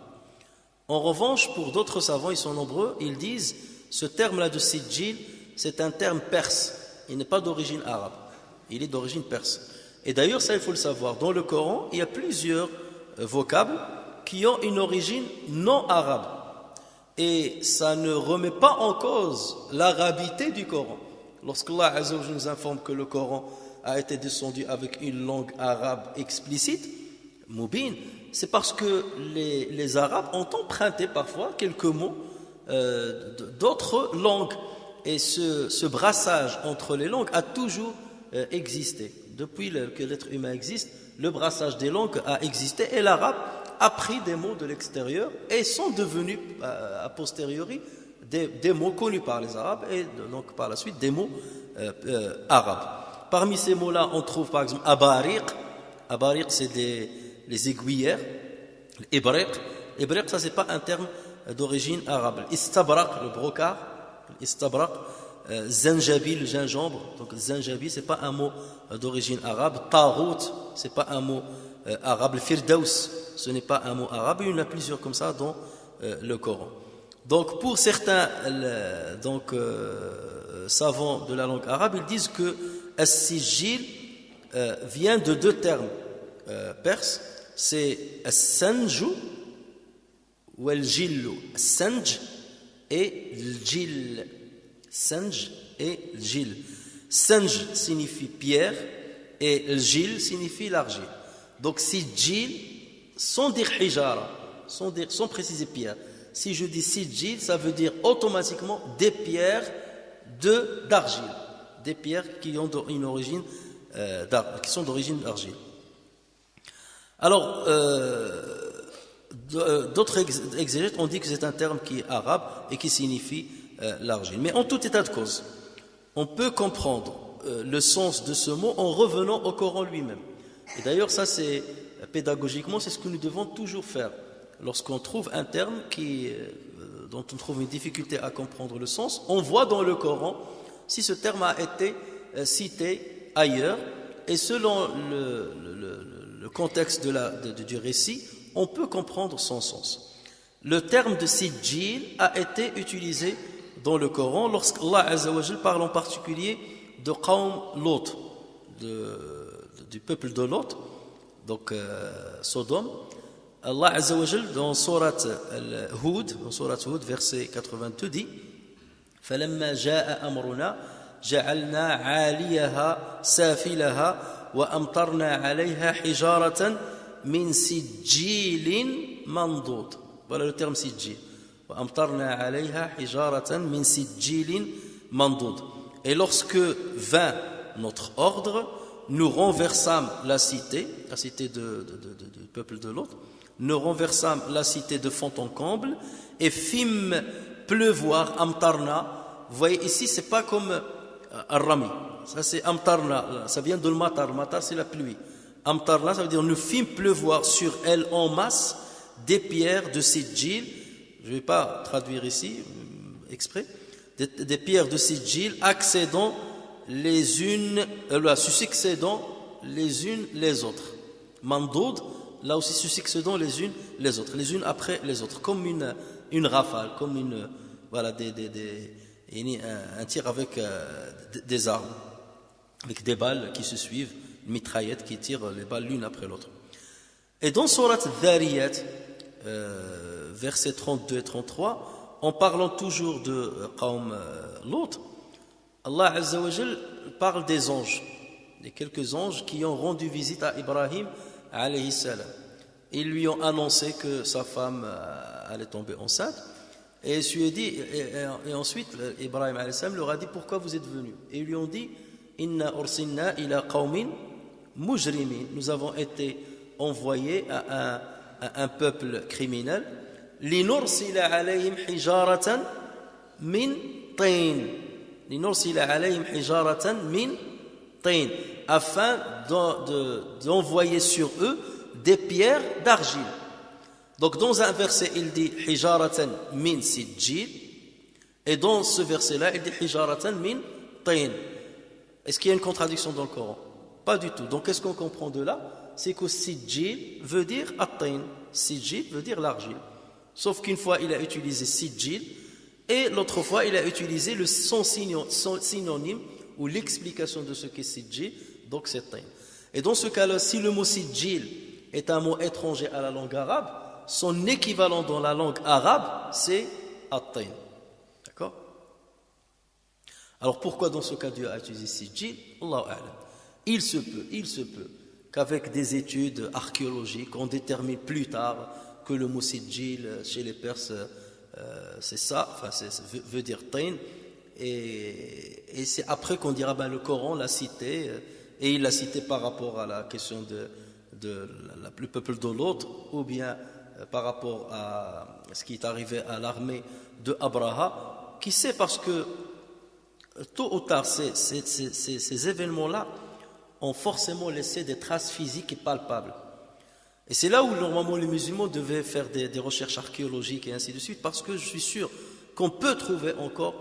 En revanche, pour d'autres savants, ils sont nombreux, ils disent ce terme-là de sijil, c'est un terme perse. Il n'est pas d'origine arabe, il est d'origine perse. Et d'ailleurs, ça il faut le savoir, dans le Coran, il y a plusieurs vocables qui ont une origine non arabe. Et ça ne remet pas en cause l'arabité du Coran. Lorsqu'Allah Azza wa Jalla nous informe que le Coran a été descendu avec une langue arabe explicite, mubin, c'est parce que les Arabes ont emprunté parfois quelques mots d'autres langues. Et ce brassage entre les langues a toujours existé. Depuis que l'être humain existe, le brassage des langues a existé et l'arabe a pris des mots de l'extérieur et sont devenus a posteriori des mots connus par les Arabes et donc par la suite des mots arabes. Parmi ces mots-là, on trouve par exemple abariq. Abariq, c'est les aiguillères. Ibriq. Ibriq, ça c'est pas un terme d'origine arabe. Istabraq, le brocart. Istabraq. Zanjabi, le gingembre. Donc zanjabi, c'est pas un mot d'origine arabe. Tarout, c'est pas un mot arabe. Firdaus, ce n'est pas un mot arabe. Il y en a plusieurs comme ça dans le Coran. Donc pour certains savants de la langue arabe, ils disent que as-sijil vient de deux termes perses, c'est as-sanju ou al-jillu. Sanj et l-jil. Sanj et l-jil. Sanj signifie pierre et l-jil signifie l'argile. Donc sijil sans dire hijara, sans préciser pierre. Si je dis sijil, ça veut dire automatiquement des pierres d'argile, des pierres qui ont une origine qui sont d'origine d'argile. Alors, d'autres exégètes ont dit que c'est un terme qui est arabe et qui signifie l'argile. Mais en tout état de cause, on peut comprendre le sens de ce mot en revenant au Coran lui-même. Et d'ailleurs, ça, c'est pédagogiquement, c'est ce que nous devons toujours faire. Lorsqu'on trouve un terme dont on trouve une difficulté à comprendre le sens, on voit dans le Coran si ce terme a été cité ailleurs, et selon le contexte du récit, on peut comprendre son sens. Le terme de sijil a été utilisé dans le Coran lorsqu'Allah Azza wa Jal parle en particulier de Qawm Lot, du peuple de Lot, donc Sodome. Allah Azza wa Jal dans Surat Hud, verset 82 dit فَلَمَّا جَاءَ أَمْرُنَا جَعَلْنَا عَالِيَهَا سَافِلَهَا وَأَمْطَرْنَا عَلَيْهَا حِجَارَةً مِنْ سِجِّيلٍ مَنْضُودٍ. Voilà le terme sijil. وَأَمْطَرْنَا عَلَيْهَا حِجَارَةً مِنْ سِجِّيلٍ مَنْضُودٍ. Et lorsque vint notre ordre, nous renversâmes la cité du peuple de l'autre, nous renversâmes la cité de fond en comble et fîmes pleuvoir amtarna. Vous voyez ici, c'est pas comme Ar-Rami. Ça c'est amtarna, ça vient de le matar. Matar c'est la pluie. Amtarna, ça veut dire nous fîmes pleuvoir sur elle en masse des pierres de sijil. Je ne vais pas traduire ici exprès. Des pierres de sijil accédant les unes, se succédant les unes les autres. Mandoud, là aussi se succédant les unes les autres, les unes après les autres, comme une rafale, comme un tir avec des armes, avec des balles qui se suivent, une mitraillette qui tire les balles l'une après l'autre. Et dans Surat Dhariyat, versets 32 et 33, en parlant toujours de Qawm Lot, Allah Azza wa Jal parle des anges, des quelques anges qui ont rendu visite à Ibrahim alayhi salam. Ils lui ont annoncé que sa femme allait tomber enceinte, et ensuite Ibrahim alayhi salam leur a dit pourquoi vous êtes venus, et ils lui ont dit inna ursilna ila qawmin mujrimin, nous avons été envoyés à un peuple criminel, linursila alayhim hijaratan min tin, afin d'envoyer sur eux des pierres d'argile. Donc dans un verset il dit hijaratan min sijil, et dans ce verset là il dit hijaratan min tin. Est-ce qu'il y a une contradiction dans le Coran? Pas du tout. Donc qu'est-ce qu'on comprend de là? C'est que sijil veut dire at-tin, sijil veut dire l'argile, sauf qu'une fois il a utilisé sijil et l'autre fois, il a utilisé son synonyme ou l'explication de ce qu'est sijil, donc c'est tin. Et dans ce cas-là, si le mot sijil est un mot étranger à la langue arabe, son équivalent dans la langue arabe, c'est at-tin. D'accord? Alors pourquoi dans ce cas Dieu a utilisé sijil? Allahu a'lam. Il se peut qu'avec des études archéologiques, on détermine plus tard que le mot sijil chez les Perses, c'est ça, enfin veut dire tin, et c'est après qu'on dira le Coran l'a cité, et il l'a cité par rapport à la question le peuple de l'autre, ou bien par rapport à ce qui est arrivé à l'armée de Abraha. Qui sait, parce que tôt ou tard ces événements-là ont forcément laissé des traces physiques et palpables. Et c'est là où normalement les musulmans devaient faire des recherches archéologiques et ainsi de suite, parce que je suis sûr qu'on peut trouver encore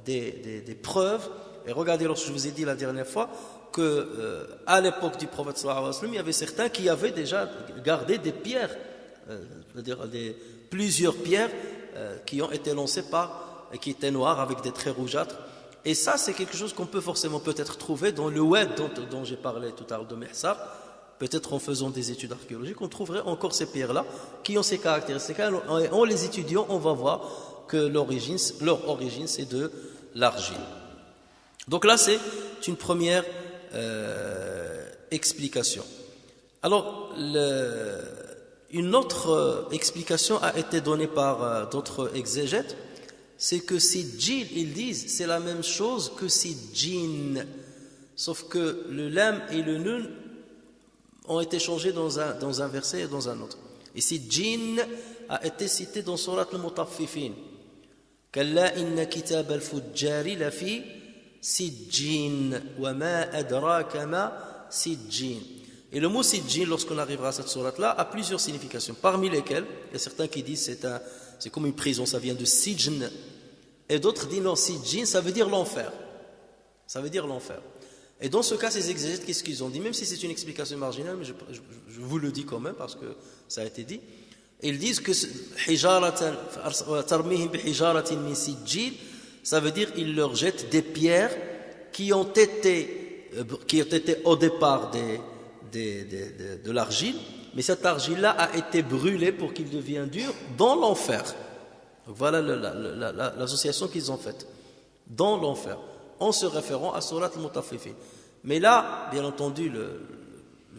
des preuves. Et regardez, lorsque je vous ai dit la dernière fois que à l'époque du prophète sallallahu alayhi wa sallam, il y avait certains qui avaient déjà gardé des pierres, c'est-à-dire plusieurs pierres qui ont été lancées qui étaient noires avec des traits rougeâtres. Et ça, c'est quelque chose qu'on peut forcément peut-être trouver dans le web dont j'ai parlé tout à l'heure de Mihsar. Peut-être en faisant des études archéologiques, on trouverait encore ces pierres-là qui ont ces caractéristiques. Et en les étudiant, on va voir que leur origine, c'est de l'argile. Donc là, c'est une première explication. Alors, Une autre explication a été donnée par d'autres exégètes, c'est que Sijil, ils disent, c'est la même chose que Sijin, sauf que le lam et le nun ont été changés dans un verset et dans un autre. Et Sijin a été cité dans Surat al-Mutaffifin. Kalla inna kitab al-fujjari lafi Sijin wa ma adraka ma Sijin. Et le mot Sijin, lorsqu'on arrivera à cette sourate-là, a plusieurs significations, parmi lesquelles, il y a certains qui disent c'est comme une prison, ça vient de Sijn, et d'autres disent non, Sijin, ça veut dire l'enfer. Ça veut dire l'enfer. Et dans ce cas, ces exégètes, qu'est-ce qu'ils ont dit? Même si c'est une explication marginale, mais je vous le dis quand même, parce que ça a été dit, ils disent que ça veut dire ils leur jettent des pierres qui ont été au départ de l'argile, mais cette argile-là a été brûlée pour qu'il devienne dur dans l'enfer. Donc voilà l'association qu'ils ont faite, dans l'enfer, en se référant à Surat al-Mutaffifin. Mais là, bien entendu, le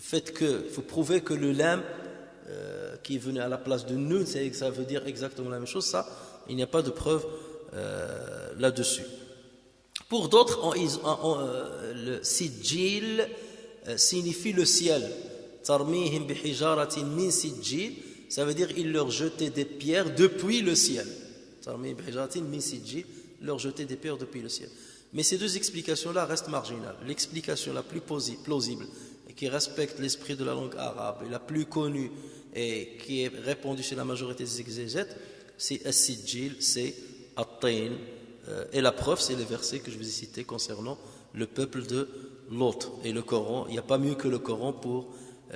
fait qu'il faut prouver que le lam qui est venu à la place de nun, ça veut dire exactement la même chose, ça, il n'y a pas de preuve là-dessus. Pour d'autres, le sijil signifie le ciel. Tarmihim bihijaratin min sijil, ça veut dire il leur jetait des pierres depuis le ciel. Tarmihim bihijaratin min sijil, leur jetait des pierres depuis le ciel. Mais ces deux explications-là restent marginales. L'explication la plus plausible et qui respecte l'esprit de la langue arabe et la plus connue et qui est répandue chez la majorité des exégètes, c'est as-sijil, c'est at-tain. Et la preuve, c'est les versets que je vous ai cités concernant le peuple de Lot et le Coran. Il n'y a pas mieux que le Coran pour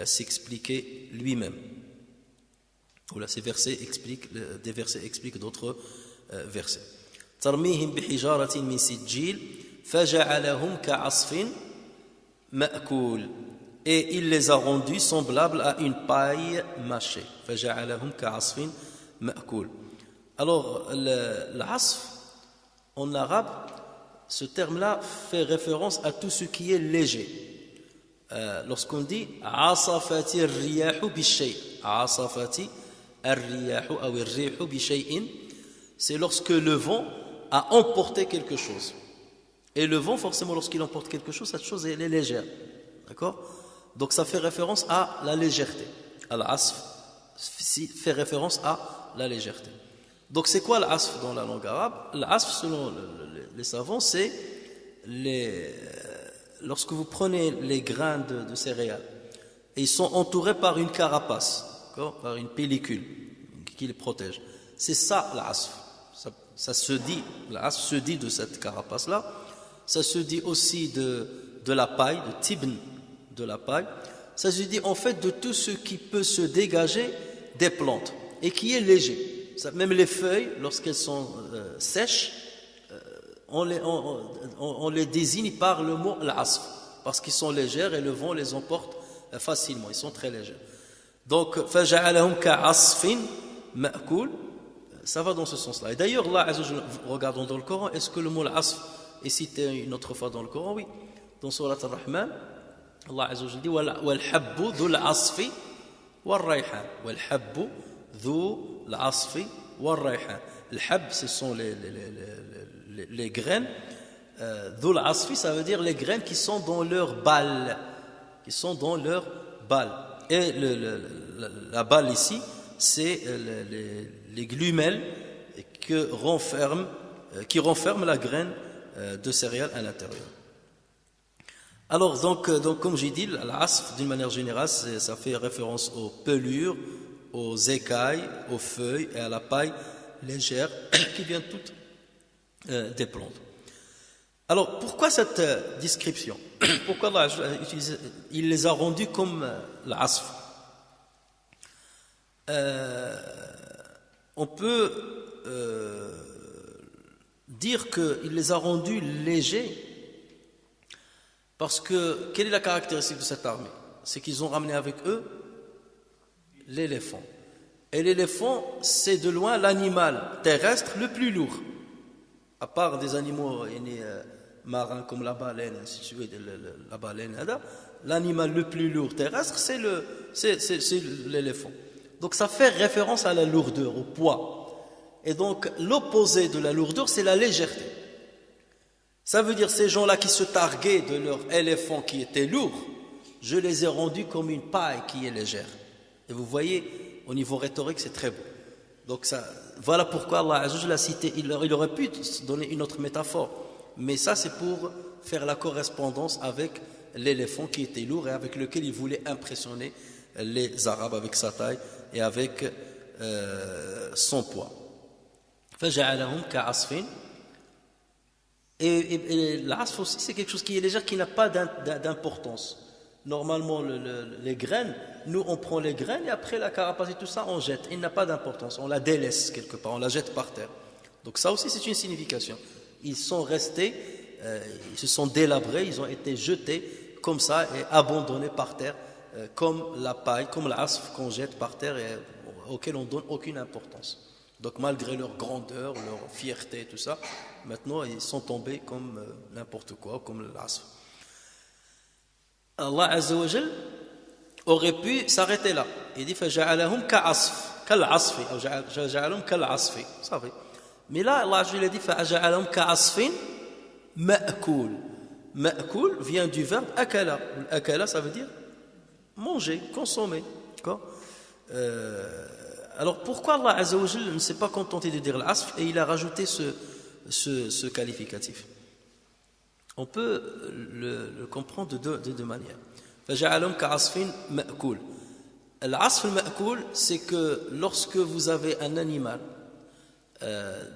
s'expliquer lui-même. Voilà, ces versets expliquent, des versets expliquent d'autres versets. ترميهم بحجارة من سجيل فجعلهم كعصف مأكول. Et il les a rendus semblables à une paille mâchée. فجعلهم كعصف مأكول. Alors, l'asf, en arabe, ce terme-là fait référence à tout ce qui est léger. Lorsqu'on dit عصفت الرياح بشيء, عصفت الرياح أو الريح بشيء, c'est lorsque le vent a emporté quelque chose. Et le vent, forcément, lorsqu'il emporte quelque chose, cette chose, elle est légère. D'accord? Donc, ça fait référence à la légèreté. Al-asf fait référence à la légèreté. Donc, c'est quoi l'asf dans la langue arabe? L'asf, selon les savants, c'est lorsque vous prenez les grains de céréales, et ils sont entourés par une carapace, par une pellicule qui les protège. C'est ça l'asf. Ça se dit, l'asf se dit de cette carapace-là. Ça se dit aussi de la paille, de tibn, de la paille. Ça se dit en fait de tout ce qui peut se dégager des plantes et qui est léger. Même les feuilles, lorsqu'elles sont sèches, on les désigne par le mot l'asf, parce qu'ils sont légères et le vent les emporte facilement, ils sont très légers. Donc, فَجَعَلَهُمْ كَعَصْفٍ مَأْكُولٍ, ça va dans ce sens-là. Et d'ailleurs, là, regardons dans le Coran, est-ce que le mot l'asf est cité une autre fois dans le Coran? Oui. Dans Surat Ar-Rahman, Allah Azza wa Jalla dit وَالْحَبُّ ذُو الْعَصْفِ وَالرَّيْحَانِ وَالْحَبُّ ذُو الْعَصْفِ وَالرَّيْحَانِ. Le hab, ce sont les graines. Dhul asfi, ça veut dire les graines qui sont dans leur balle. Qui sont dans leur balle. Et la balle ici, c'est les glumelles qui renferment la graine de céréales à l'intérieur. Alors, donc comme j'ai dit, l'asf, d'une manière générale, ça fait référence aux pelures, aux écailles, aux feuilles et à la paille légère qui vient toutes des plantes. Alors, pourquoi cette description? Pourquoi Allah il les a rendus comme l'asf? On peut dire qu'il les a rendus légers parce que, quelle est la caractéristique de cette armée? C'est qu'ils ont ramené avec eux l'éléphant. Et l'éléphant, c'est de loin l'animal terrestre le plus lourd. À part des animaux marins comme la baleine, ainsi de suite, la baleine, l'animal le plus lourd terrestre, c'est l'éléphant. Donc ça fait référence à la lourdeur, au poids. Et donc l'opposé de la lourdeur, c'est la légèreté. Ça veut dire ces gens-là qui se targuaient de leur éléphant qui était lourd, je les ai rendus comme une paille qui est légère. Et vous voyez, au niveau rhétorique, c'est très beau. Donc ça, voilà pourquoi Allah Azza wa Jalla a cité, il aurait pu donner une autre métaphore. Mais ça, c'est pour faire la correspondance avec l'éléphant qui était lourd et avec lequel il voulait impressionner les Arabes avec sa taille et avec son poids. فَجَعَلَهُمْ كَعَصْفٍ. Et l'asf aussi, c'est quelque chose qui est léger, qui n'a pas d'importance. Normalement, les graines, nous on prend les graines et après la carapace et tout ça, on jette. Il n'a pas d'importance, on la délaisse quelque part, on la jette par terre. Donc ça aussi, c'est une signification. Ils sont restés, ils se sont délabrés, ils ont été jetés comme ça et abandonnés par terre, comme la paille, comme l'asf qu'on jette par terre et auquel on ne donne aucune importance. Donc malgré leur grandeur, leur fierté, tout ça, maintenant ils sont tombés comme n'importe quoi, comme l'asf. Allah Azza wa Jal aurait pu s'arrêter là. Il dit فَجَعَلَهُمْ كَالْعَصْفِ ou جَعَلَهُمْ كَالْعَصْفِ. Vous savez. Mais là, Allah Azza wa Jal dit فَجَعَلَهُمْ كَعَصْفٍ مَأْكُولٍ. Ma'koul vient du verbe akala. Akala, ça veut dire manger, consommer. Alors pourquoi Allah Azza wa Jal ne s'est pas contenté de dire l'asf et il a rajouté ce qualificatif? On peut le comprendre de deux manières. فَجَعَلَهُمْ كَعَصْفٍ مَأْكُولٍ. L'asf al-ma'koul, c'est que lorsque vous avez un animal,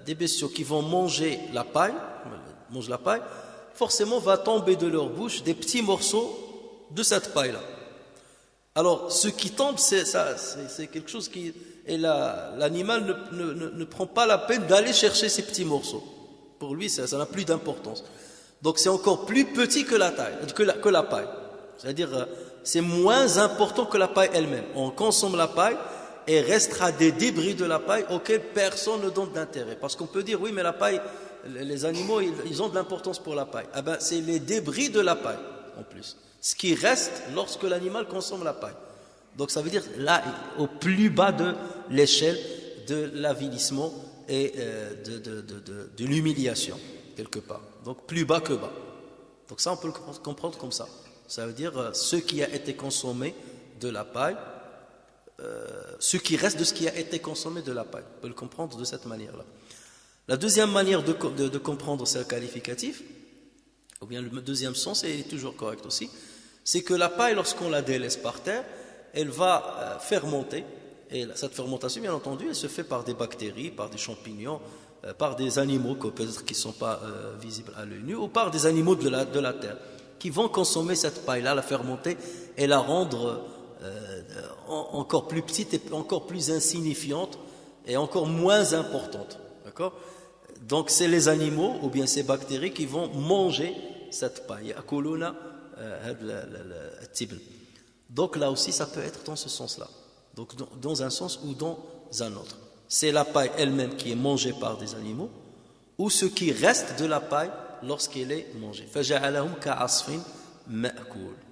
des bestiaux qui vont manger la paille, forcément va tomber de leur bouche des petits morceaux de cette paille-là. Alors, ce qui tombe, c'est quelque chose qui... Et l'animal ne prend pas la peine d'aller chercher ces petits morceaux. Pour lui, ça n'a plus d'importance. Donc, c'est encore plus petit que la paille. C'est-à-dire, c'est moins important que la paille elle-même. On consomme la paille et restera des débris de la paille auxquels personne ne donne d'intérêt. Parce qu'on peut dire, oui, mais la paille, les animaux, ils ont de l'importance pour la paille. Ah ben, c'est les débris de la paille, en plus. Ce qui reste lorsque l'animal consomme la paille. Donc ça veut dire là, au plus bas de l'échelle de l'avilissement et de l'humiliation, quelque part. Donc plus bas que bas. Donc ça, on peut le comprendre comme ça. Ça veut dire ce qui a été consommé de la paille, ce qui reste de ce qui a été consommé de la paille. On peut le comprendre de cette manière-là. La deuxième manière de comprendre ce qualificatif, ou bien le deuxième sens, et il est toujours correct aussi, c'est que la paille, lorsqu'on la délaisse par terre, elle va fermenter, et cette fermentation, bien entendu, elle se fait par des bactéries, par des champignons, par des animaux peut-être qui ne sont pas visibles à l'œil nu, ou par des animaux de la terre, qui vont consommer cette paille-là, la fermenter, et la rendre encore plus petite et encore plus insignifiante, et encore moins importante. D'accord ? Donc c'est les animaux, ou bien ces bactéries, qui vont manger cette paille. Donc là aussi, ça peut être dans ce sens-là. Donc dans un sens ou dans un autre. C'est la paille elle-même qui est mangée par des animaux, ou ce qui reste de la paille lorsqu'elle est mangée.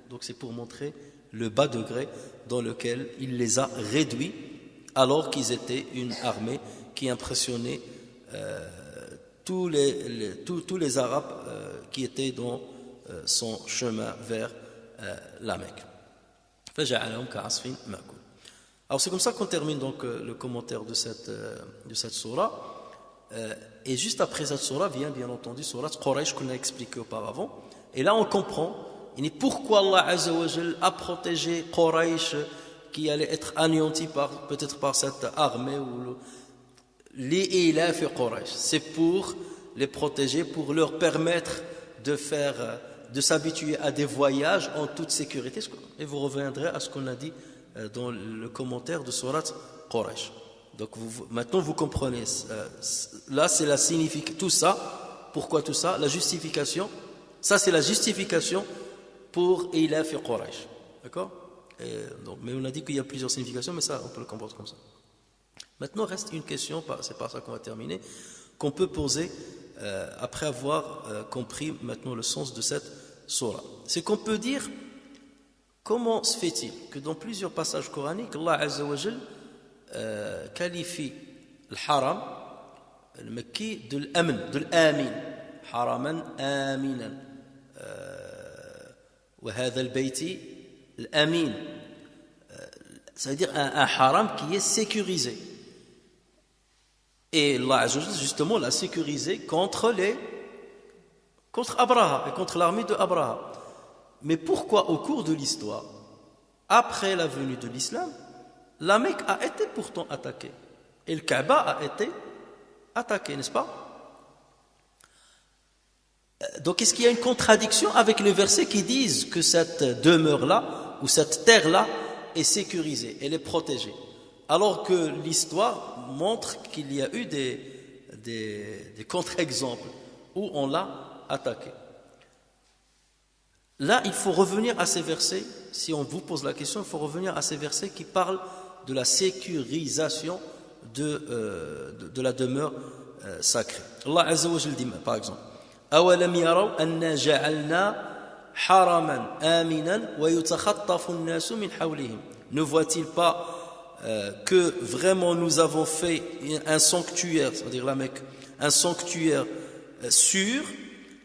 Donc c'est pour montrer le bas degré dans lequel il les a réduits, alors qu'ils étaient une armée qui impressionnait tous les Arabes qui étaient dans son chemin vers la Mecque. Alors c'est comme ça qu'on termine donc le commentaire de cette sourate. Et juste après cette sourate vient bien entendu sourate Quraysh qu'on a expliqué auparavant. Et là on comprend pourquoi Allah Azza wa Jal a protégé Quraysh qui allait être anéanti peut-être par cette armée ou l'ilaf Quraysh. C'est pour les protéger, pour leur permettre de s'habituer à des voyages en toute sécurité. Et vous reviendrez à ce qu'on a dit dans le commentaire de sourate Quraysh. Donc maintenant vous comprenez. Là c'est la signification. Tout ça, pourquoi tout ça? La justification. Ça c'est la justification pour ilaf Quraysh. D'accord? Mais on a dit qu'il y a plusieurs significations, mais ça on peut le comprendre comme ça. Maintenant reste une question, c'est par ça qu'on va terminer, qu'on peut poser après avoir compris maintenant le sens de cette sourate. C'est qu'on peut dire, comment se fait-il que dans plusieurs passages coraniques, Allah Azza wa Jal qualifie le haram, le Mekki, de l'amin, de l'amin. Haraman aminan. وهذا البيت الأمين. Ça veut dire un haram qui est sécurisé. Et Allah Azza wa Jalla, justement, l'a sécurisé contre Abraha et contre l'armée de Abraha. Mais pourquoi, au cours de l'histoire, après la venue de l'islam, la Mecque a été pourtant attaquée et le Kaaba a été attaqué, n'est-ce pas? Donc, est-ce qu'il y a une contradiction avec les versets qui disent que cette demeure-là ou cette terre-là est sécurisée, elle est protégée, alors que l'histoire montre qu'il y a eu des contre-exemples où on l'a attaqué? Là, il faut revenir à ces versets. Si on vous pose la question, il faut revenir à ces versets qui parlent de la sécurisation de la demeure sacrée. Allah Azza wa Jalla dit, par exemple, أَوَلَمْ يَرَوْا أَنَّا جَعَلْنَا حَرَمًا آمِنًا وَيُتَخَطَّفُ النَّاسُ مِنْ حَوْلِهِمْ. Ne voit-il pas que vraiment nous avons fait un sanctuaire, c'est-à-dire la Mecque, un sanctuaire sûr,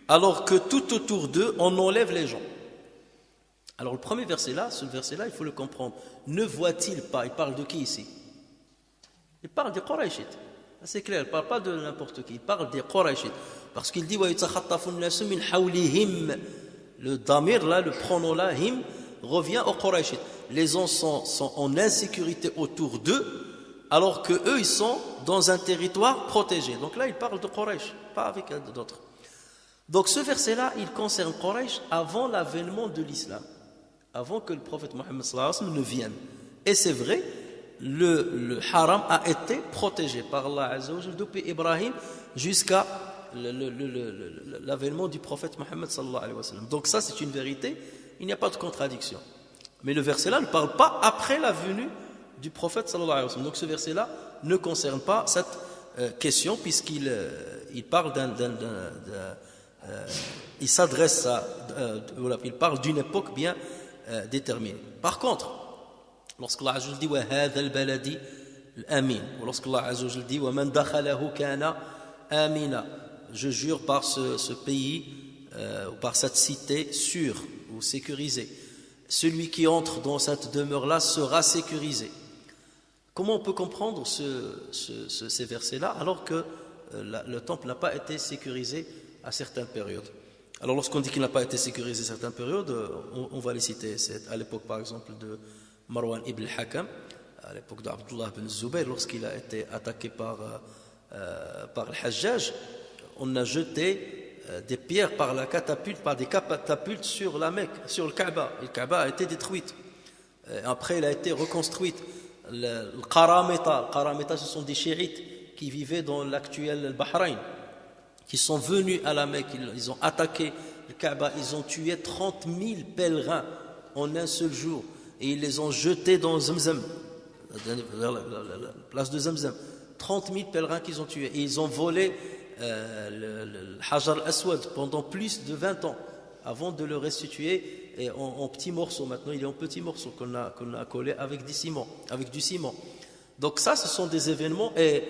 alors que tout autour d'eux, on enlève les gens? Alors le premier verset là, ce verset-là, il faut le comprendre. Ne voit-il pas, il parle de qui ici? Il parle des Qurayshites. C'est clair, il ne parle pas de n'importe qui, il parle des Qurayshites. Parce qu'il dit وَيُتَخَطَّفُ النَّاسُ مِنْ حَوْلِهِمْ. Le damir là, le pronom là, him, revient aux Qurayshites. Les gens sont en insécurité autour d'eux, alors qu'eux, ils sont dans un territoire protégé. Donc là, il parle de Quraysh, pas avec d'autres. Donc ce verset-là, il concerne Quraysh avant l'avènement de l'islam, avant que le prophète Mohammed sallallahu alayhi wa sallam ne vienne. Et c'est vrai, le haram a été protégé par Allah Azza wa Jalla depuis Ibrahim jusqu'à l'avènement du prophète Mohammed sallallahu alayhi wa sallam. Donc ça, c'est une vérité, il n'y a pas de contradiction. Mais le verset-là ne parle pas après la venue du prophète sallallahu alayhi wa sallam. Donc ce verset-là ne concerne pas cette question, puisqu'il parle il s'adresse à il parle d'une époque bien déterminée. Par contre, lorsque Allah Azza wa Jalla dit wa hadha al-baladi al-amin, ou lorsque Allah Azza wa Jalla dit wa man dakhalahu kana amina, je jure par ce pays ou par cette cité sûre ou sécurisée, celui qui entre dans cette demeure-là sera sécurisé. Comment on peut comprendre ces versets-là alors que le temple n'a pas été sécurisé à certaines périodes? Alors lorsqu'on dit qu'il n'a pas été sécurisé à certaines périodes, on va les citer. C'est à l'époque par exemple de Marwan ibn al-Hakam, à l'époque d'Abdullah ibn Zubayr, lorsqu'il a été attaqué par le Hajjaj, on a jeté des pierres par des catapultes sur la Mecque, sur le Kaaba. Et le Kaaba a été détruite. Après, il a été reconstruite. Le Qaramita, ce sont des chiites qui vivaient dans l'actuel Bahreïn, qui sont venus à la Mecque, ils ont attaqué le Kaaba, ils ont tué 30 000 pèlerins en un seul jour, et ils les ont jetés dans Zamzam, vers la place de Zamzam. 30 000 pèlerins qu'ils ont tués, et ils ont volé le Hajar al-Aswad pendant plus de 20 ans, avant de le restituer en petits morceaux. Maintenant, il est en petits morceaux qu'on a collés avec du ciment. Donc ça, ce sont des événements, et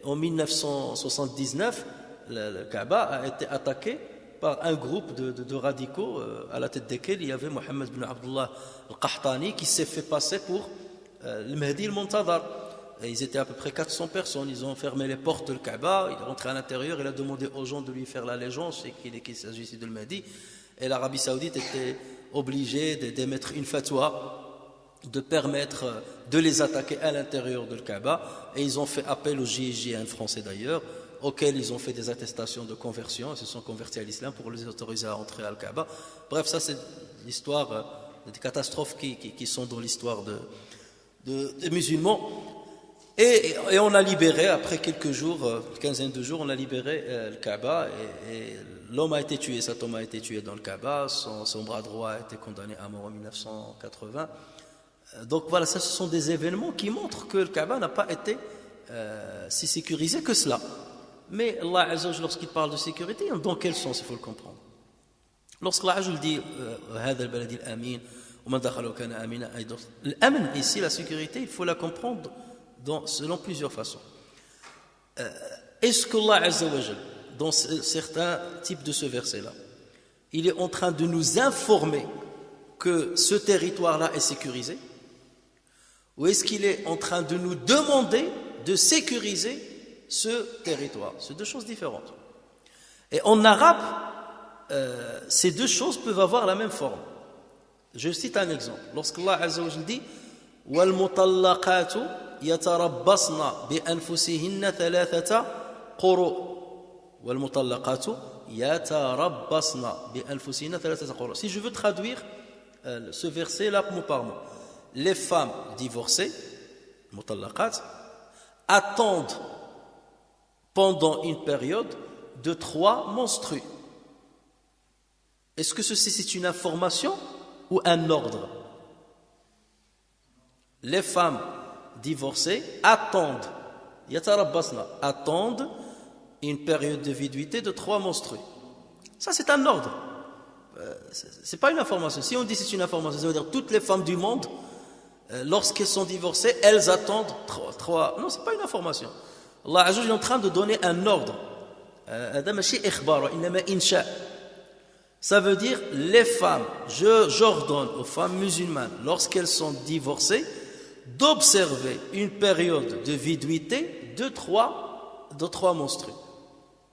en 1979, le Kaaba a été attaqué par un groupe de radicaux à la tête desquels il y avait Mohammed bin Abdullah al-Qahtani qui s'est fait passer pour le Mahdi al-Muntadhar. Et ils étaient à peu près 400 personnes, ils ont fermé les portes du Kaaba, il est rentré à l'intérieur, il a demandé aux gens de lui faire l'allégeance et qu'il s'agissait de le Mahdi. Et l'Arabie Saoudite était obligée d'émettre une fatwa de permettre de les attaquer à l'intérieur de le Kaaba, et ils ont fait appel au GIGN français d'ailleurs, auxquels ils ont fait des attestations de conversion, ils se sont convertis à l'islam pour les autoriser à entrer à Al-Kaaba. Bref, ça c'est l'histoire des catastrophes qui sont dans l'histoire des musulmans. Et on a libéré, après quelques jours, une quinzaine de jours, on a libéré le Kaaba, et l'homme a été tué, cet homme a été tué dans le Kaaba, son bras droit a été condamné à mort en 1980. Donc voilà, ça, ce sont des événements qui montrent que le Kaaba n'a pas été si sécurisé que cela. Mais Allah Azza wa Jalla, lorsqu'il parle de sécurité, dans quel sens il faut le comprendre? Lorsqu'Allah Azza wa Jalla dit هذا البلد الأمين ومن دخله كان آمنا أيضا, l'amin ici, la sécurité, il faut la comprendre selon plusieurs façons. Est-ce qu'Allah Azza wa Jal, dans certains types de ce verset-là, il est en train de nous informer que ce territoire-là est sécurisé, ou est-ce qu'il est en train de nous demander de sécuriser ce territoire? C'est deux choses différentes. Et en arabe, ces deux choses peuvent avoir la même forme. Je cite un exemple. Lorsqu'Allah Azza wa Jal dit وَالْمُطَلَّقَاتُ يَتَرَبَّصْنَ بِأَنفُسِهِنَّ ثَلَاثَةَ قُرُوءٍ وَالْمُطَلَّقَاتُ يَتَرَبَّصْنَ بِأَنفُسِهِنَّ ثَلَاثَةَ قُرُوءٍ. Si je veux traduire ce verset là mot par mot, les femmes divorcées, mutallaqat, attendent pendant une période de 3 menstrues. Est-ce que ceci c'est une information ou un ordre? Les femmes divorcées attendent, yatarabbasna, attendent une période de viduité de 3 menstrues. Ça c'est un ordre. C'est pas une information. Si on dit c'est une information, ça veut dire toutes les femmes du monde, lorsqu'elles sont divorcées, elles attendent 3. Non, c'est pas une information. Allah Azza wa Jalla est en train de donner un ordre. Ça veut dire les femmes, j'ordonne aux femmes musulmanes, lorsqu'elles sont divorcées, d'observer une période de viduité de 3 menstrues.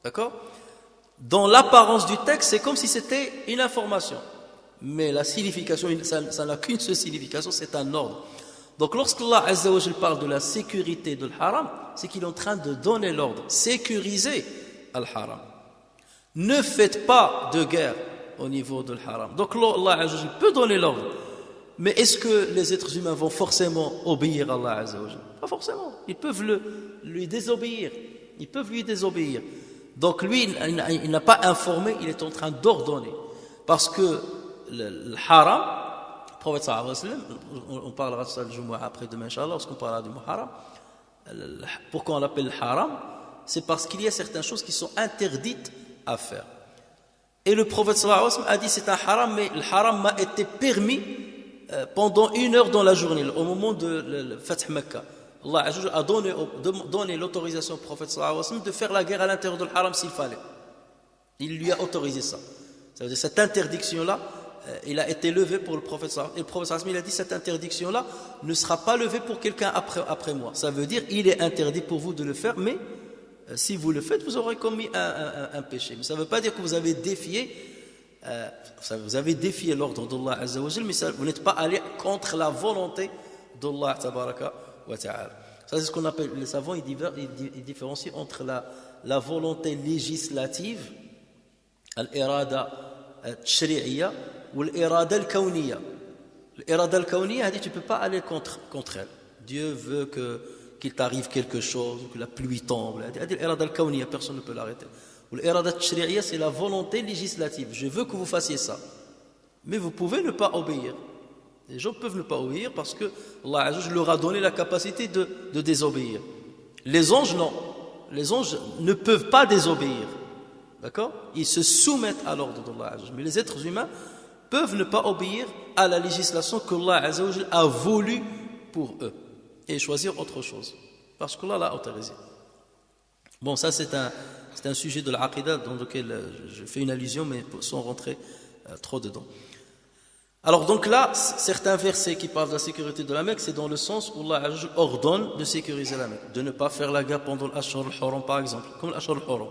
D'accord? Dans l'apparence du texte, c'est comme si c'était une information. Mais la signification, ça n'a qu'une seule signification, c'est un ordre. Donc lorsqu'Allah Azza wa Jalla parle de la sécurité de l'haram, c'est qu'il est en train de donner l'ordre. Sécurisez al-haram. Ne faites pas de guerre au niveau de l'haram. Donc Allah Azza wa Jalla peut donner l'ordre. Mais est-ce que les êtres humains vont forcément obéir à Allah Azza wa Jalla? Pas forcément. Ils peuvent lui désobéir. Ils peuvent lui désobéir. Donc lui, il n'a pas informé, il est en train d'ordonner. Parce que le haram, le prophète sallallahu alayhi wa sallam, on parlera de ça le Jumu'ah après-demain, Inch'Allah, lorsqu'on parlera du haram. Pourquoi on l'appelle haram? C'est parce qu'il y a certaines choses qui sont interdites à faire. Et le prophète sallallahu alayhi wa sallam a dit c'est un haram, mais le haram m'a été permis pendant 1 heure dans la journée, au moment de le Fath Mecca. Allah a donné l'autorisation au prophète sallallahu alayhi wa sallam de faire la guerre à l'intérieur de l'haram s'il fallait. Il lui a autorisé ça. Ça veut dire cette interdiction-là, il a été levé pour le prophète sallallahu alayhi wa sallam. Et le prophète sallallahu alayhi wa sallam, il a dit cette interdiction-là ne sera pas levée pour quelqu'un après moi. Ça veut dire il est interdit pour vous de le faire, mais si vous le faites, vous aurez commis un péché. Mais ça ne veut pas dire que vous avez défié l'ordre d'Allah Azza wa Jal, mais vous n'êtes pas allé contre la volonté d'Allah Tabaraka wa Ta'ala. Ça c'est ce qu'on appelle, les savants ils différencient entre la volonté législative, al-irada al-shri'iyya, ou l'irada al-kawniyya. L'irada al-kawniyya, tu ne peux pas aller contre elle. Dieu veut qu'il t'arrive quelque chose, que la pluie tombe. L'irada al-kawniyya, personne ne peut l'arrêter. Ou l'irada al-shri'iyya, c'est la volonté législative. Je veux que vous fassiez ça. Mais vous pouvez ne pas obéir. Les gens peuvent ne pas obéir parce que Allah leur a donné la capacité de désobéir. Les anges, non. Les anges ne peuvent pas désobéir. D'accord? Ils se soumettent à l'ordre d'Allah. Mais les êtres humains peuvent ne pas obéir à la législation qu'Allah a voulu pour eux et choisir autre chose. Parce qu'Allah l'a autorisé. Bon, ça c'est un sujet de l'Aqidah dans lequel je fais une allusion, mais sans rentrer trop dedans. Alors donc là, certains versets qui parlent de la sécurité de la Mecque, c'est dans le sens où Allah ordonne de sécuriser la Mecque, de ne pas faire la guerre pendant l'Ashhur al-Hurum par exemple, comme l'Ashhur al-Hurum,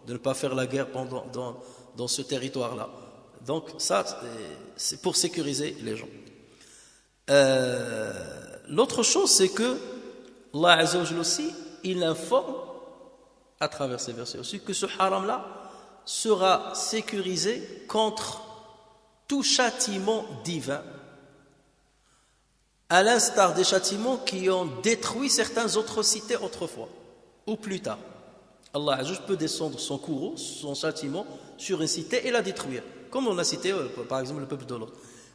de ne pas faire la guerre dans ce territoire-là. Donc ça, c'est pour sécuriser les gens. L'autre chose, c'est que Allah Azza wa Jalla aussi, il informe à travers ces versets aussi que ce haram-là sera sécurisé contre tout châtiment divin, à l'instar des châtiments qui ont détruit certaines autres cités autrefois ou plus tard. Allah peut descendre son courroux, son châtiment sur une cité et la détruire, comme on a cité par exemple le peuple de Lot.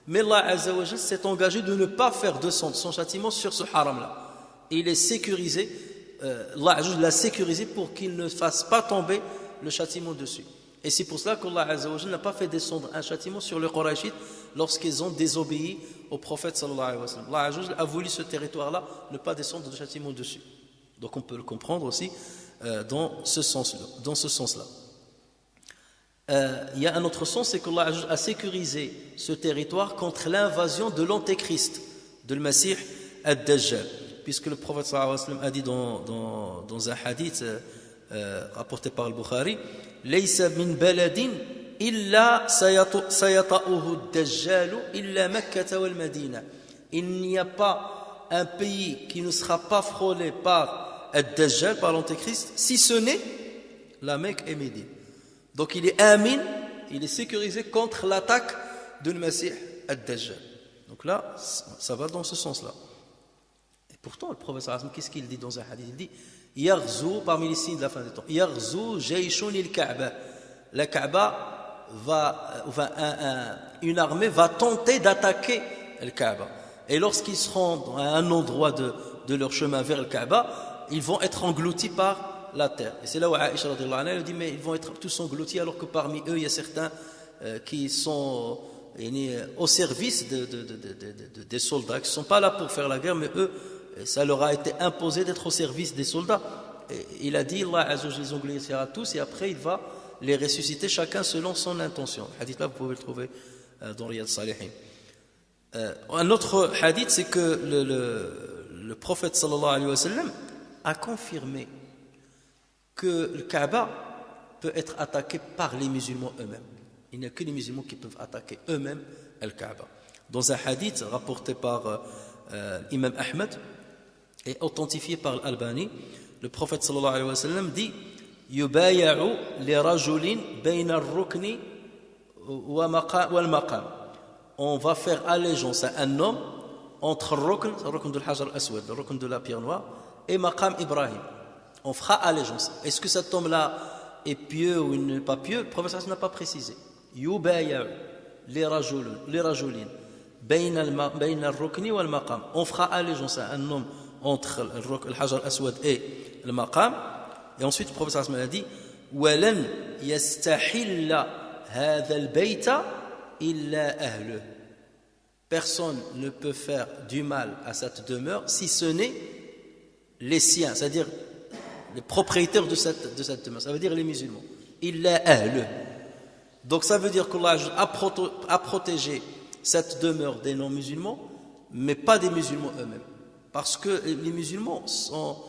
Mais Allah s'est engagé de ne pas faire descendre son châtiment sur ce haram-là. Il est sécurisé, Allah l'a sécurisé pour qu'il ne fasse pas tomber le châtiment dessus. Et c'est pour cela qu'Allah Azza wa Jalla n'a pas fait descendre un châtiment sur les Qurayshites lorsqu'ils ont désobéi au prophète sallallahu alayhi wa sallam. Allah Azza wa Jalla a voulu ce territoire-là ne pas descendre de châtiment dessus. Donc on peut le comprendre aussi dans ce sens-là. Il y a un autre sens, c'est qu'Allah Azza wa Jalla a sécurisé ce territoire contre l'invasion de l'antéchrist, de le Masih ad-Dajjal. Puisque le prophète sallallahu alayhi wa sallam a dit dans un hadith rapporté par le Bukhari, Laysa min baladin illa sayata'uhu ad-Dajjal illa Makkah wal Madina. Il n'y a pas un pays qui ne sera pas frôlé par ad-Dajjal, par l'antéchrist, si ce n'est la Mecque et Médine. Donc il est amin, il est sécurisé contre l'attaque de le Masih ad-Dajjal. Donc là, ça va dans ce sens-là. Pourtant, le prophète sallallahu alayhi wa sallam, qu'est-ce qu'il dit dans un hadith? Il dit Yaghzou, parmi les signes de la fin des temps, Yaghzou jayshun il-Ka'ba. La Kaaba une armée va tenter d'attaquer le Kaaba. Et lorsqu'ils seront à un endroit de leur chemin vers le Kaaba, ils vont être engloutis par la terre. Et c'est là où Aïcha radhiyallahu anha dit mais ils vont être tous engloutis alors que parmi eux il y a certains qui sont au service des soldats, qui ne sont pas là pour faire la guerre, mais eux ça leur a été imposé d'être au service des soldats. Et il a dit, Allah Azza wa Jalla les engloutira tous et après il va les ressusciter chacun selon son intention. Le hadith là vous pouvez le trouver dans Riyad Salihin. Un autre hadith, c'est que le prophète sallallahu alayhi wa sallam a confirmé que le Kaaba peut être attaqué par les musulmans eux-mêmes. Il n'y a que les musulmans qui peuvent attaquer eux-mêmes le Kaaba. Dans un hadith rapporté par l'imam Ahmed et authentifié par l'Albani, le prophète sallallahu alayhi wa sallam dit yubaya'u li rajulin bayna ar-rukni wal maqam. On va faire allégeance à un homme entre le rukn de l'Hajar al-Aswad, le rukn de la pierre noire, et maqam Ibrahim. On fera allégeance. Est-ce que cet homme-là est pieux ou il n'est pas pieux? Le prophète sallallahu alayhi wa sallam n'a pas précisé. Yubaya'u li rajulin bayna ar-rukni wal maqam. On fera allégeance à un homme entre le Hajar al-Aswad et le maqam. Et ensuite le prophète sallallahu alayhi wa sallam a dit walan yastahilla hadha al-bayta illa ahluh. Personne ne peut faire du mal à cette demeure si ce n'est les siens, c'est-à-dire les propriétaires de cette demeure, ça veut dire les musulmans. Illa ahluh. Donc ça veut dire qu'Allah a protégé cette demeure des non-musulmans, mais pas des musulmans eux-mêmes. Parce que les musulmans sont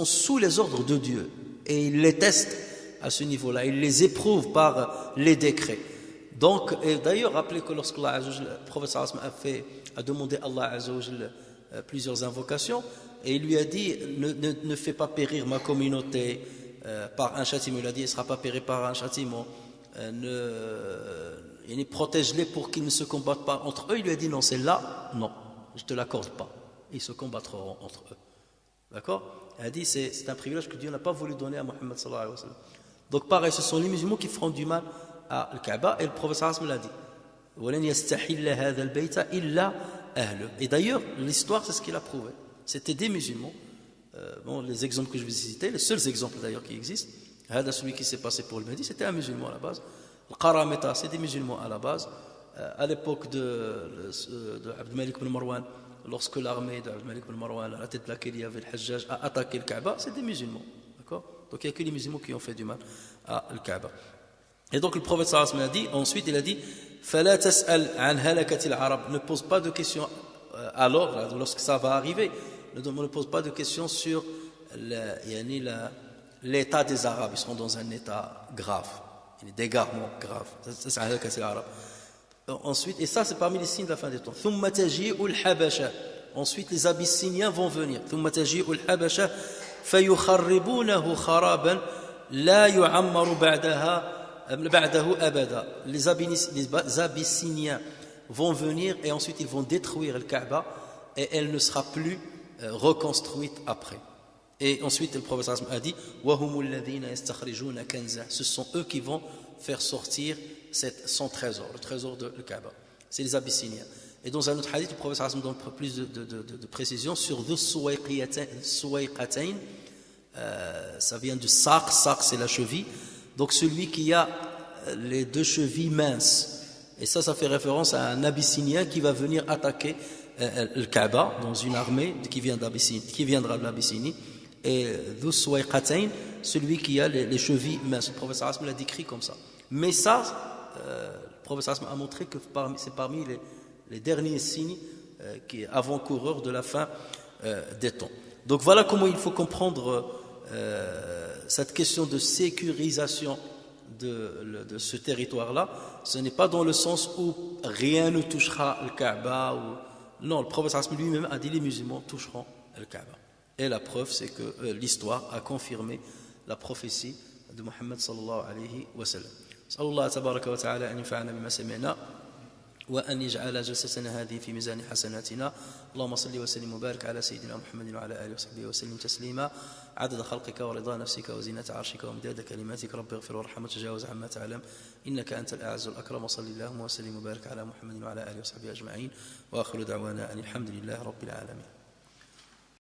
sous les ordres de Dieu et ils les testent à ce niveau-là, ils les éprouvent par les décrets. Donc, et d'ailleurs, rappelez que lorsque le prophète sallallahu alayhi wa sallam a demandé à Allah Azza wa Jalla plusieurs invocations, et il lui a dit ne fais pas périr ma communauté par un châtiment. Il a dit elle ne sera pas périe par un châtiment. Protège-les pour qu'ils ne se combattent pas entre eux. Il lui a dit non, celle-là, non, je ne te l'accorde pas. Ils se combattront entre eux. D'accord? Il a dit c'est un privilège que Dieu n'a pas voulu donner à Mohammed sallallahu alayhi wa sallam. Donc pareil, ce sont les musulmans qui feront du mal à le Kaaba, et le prophète sallallahu alayhi wa sallam l'a dit. وَلَنْ يَسْتَحِلَّ هَذَا الْبَيْتَ إِلَّا أَهْلُهُ. Et d'ailleurs, l'histoire, c'est ce qu'il a prouvé. C'était des musulmans. Les exemples que je vous ai cités, les seuls exemples d'ailleurs qui existent, celui qui s'est passé pour le Mehdi, c'était un musulman à la base. Le Qaramita, c'est des musulmans à la base. À l'époque de Abd Malik ibn Marwan, lorsque l'armée d'Abd Malik ibn Marwan, à la tête de laquelle il y avait le Hajjaj, a attaqué le Kaaba, c'est des musulmans. D'accord? Donc il n'y a que les musulmans qui ont fait du mal à le Kaaba. Et donc le prophète sallallahu alayhi wa sallam a dit, ensuite il a dit فَلَا تَسْأَلْ عَنْ هَلَكَةِ الْعَرَبِ. Ne pose pas de questions alors, lorsque ça va arriver, ne pose pas de questions sur l'état des Arabes. Ils seront dans un état grave, d'égarement grave. Ça, c'est هَلَكَةِ الْعَرَبِ. Ensuite, et ça c'est parmi les signes de la fin des temps. ثُمَّ تَجِيءُ الْحَبَشَةِ. Ensuite les Abyssiniens vont venir. ثُمَّ تَجِيءُ الْحَبَشَةِ فَيُخَرِّبُونَهُ خَرَابًا لَا يُعَمَّرُ بعده أبدا. Les Abyssiniens vont venir et ensuite ils vont détruire le Kaaba et elle ne sera plus reconstruite après. Et ensuite le prophète a dit وَهُمُ الَّذِينَ يَسْتَخْرِجُونَ كَنْزَهُ. Ce sont eux qui vont faire sortir son trésor, le trésor de le Kaaba. C'est les Abyssiniens. Et dans un autre hadith, le prophète donne plus de précision sur deux Suwayqatayn ça vient du saq, saq c'est la cheville, donc celui qui a les deux chevilles minces. Et ça fait référence à un Abyssinien qui va venir attaquer le Kaaba dans une armée qui viendra de l'Abyssinie. Et Dhu Suwayqatayn, celui qui a les chevilles minces. Le prophète sallallahu alayhi wa sallam l'a décrit comme ça. Mais ça, le prophète sallallahu alayhi wa sallam a montré que c'est parmi les derniers signes avant-coureurs de la fin des temps. Donc voilà comment il faut comprendre cette question de sécurisation de ce territoire-là. Ce n'est pas dans le sens où rien ne touchera le Kaaba. Non, le prophète sallallahu alayhi wa sallam lui-même a dit les musulmans toucheront le Kaaba. Et la preuve, c'est que l'histoire a confirmé la prophétie de Muhammad sallallahu alayhi wa sallam. نسأل الله تبارك وتعالى أن ينفعنا بما سمعنا وأن يجعل جلستنا هذه في ميزان حسناتنا. اللهم صل وسلم وبارك على سيدنا محمد وعلى آله وصحبه وسلم تسليما عدد خلقك ورضا نفسك وزينة عرشك ومداد كلماتك رب اغفر وارحم وتجاوز عما تعلم إنك أنت الأعز الأكرم وصل اللهم وسلم وبارك على محمد وعلى آله وصحبه أجمعين وآخر دعوانا أن الحمد لله رب العالمين.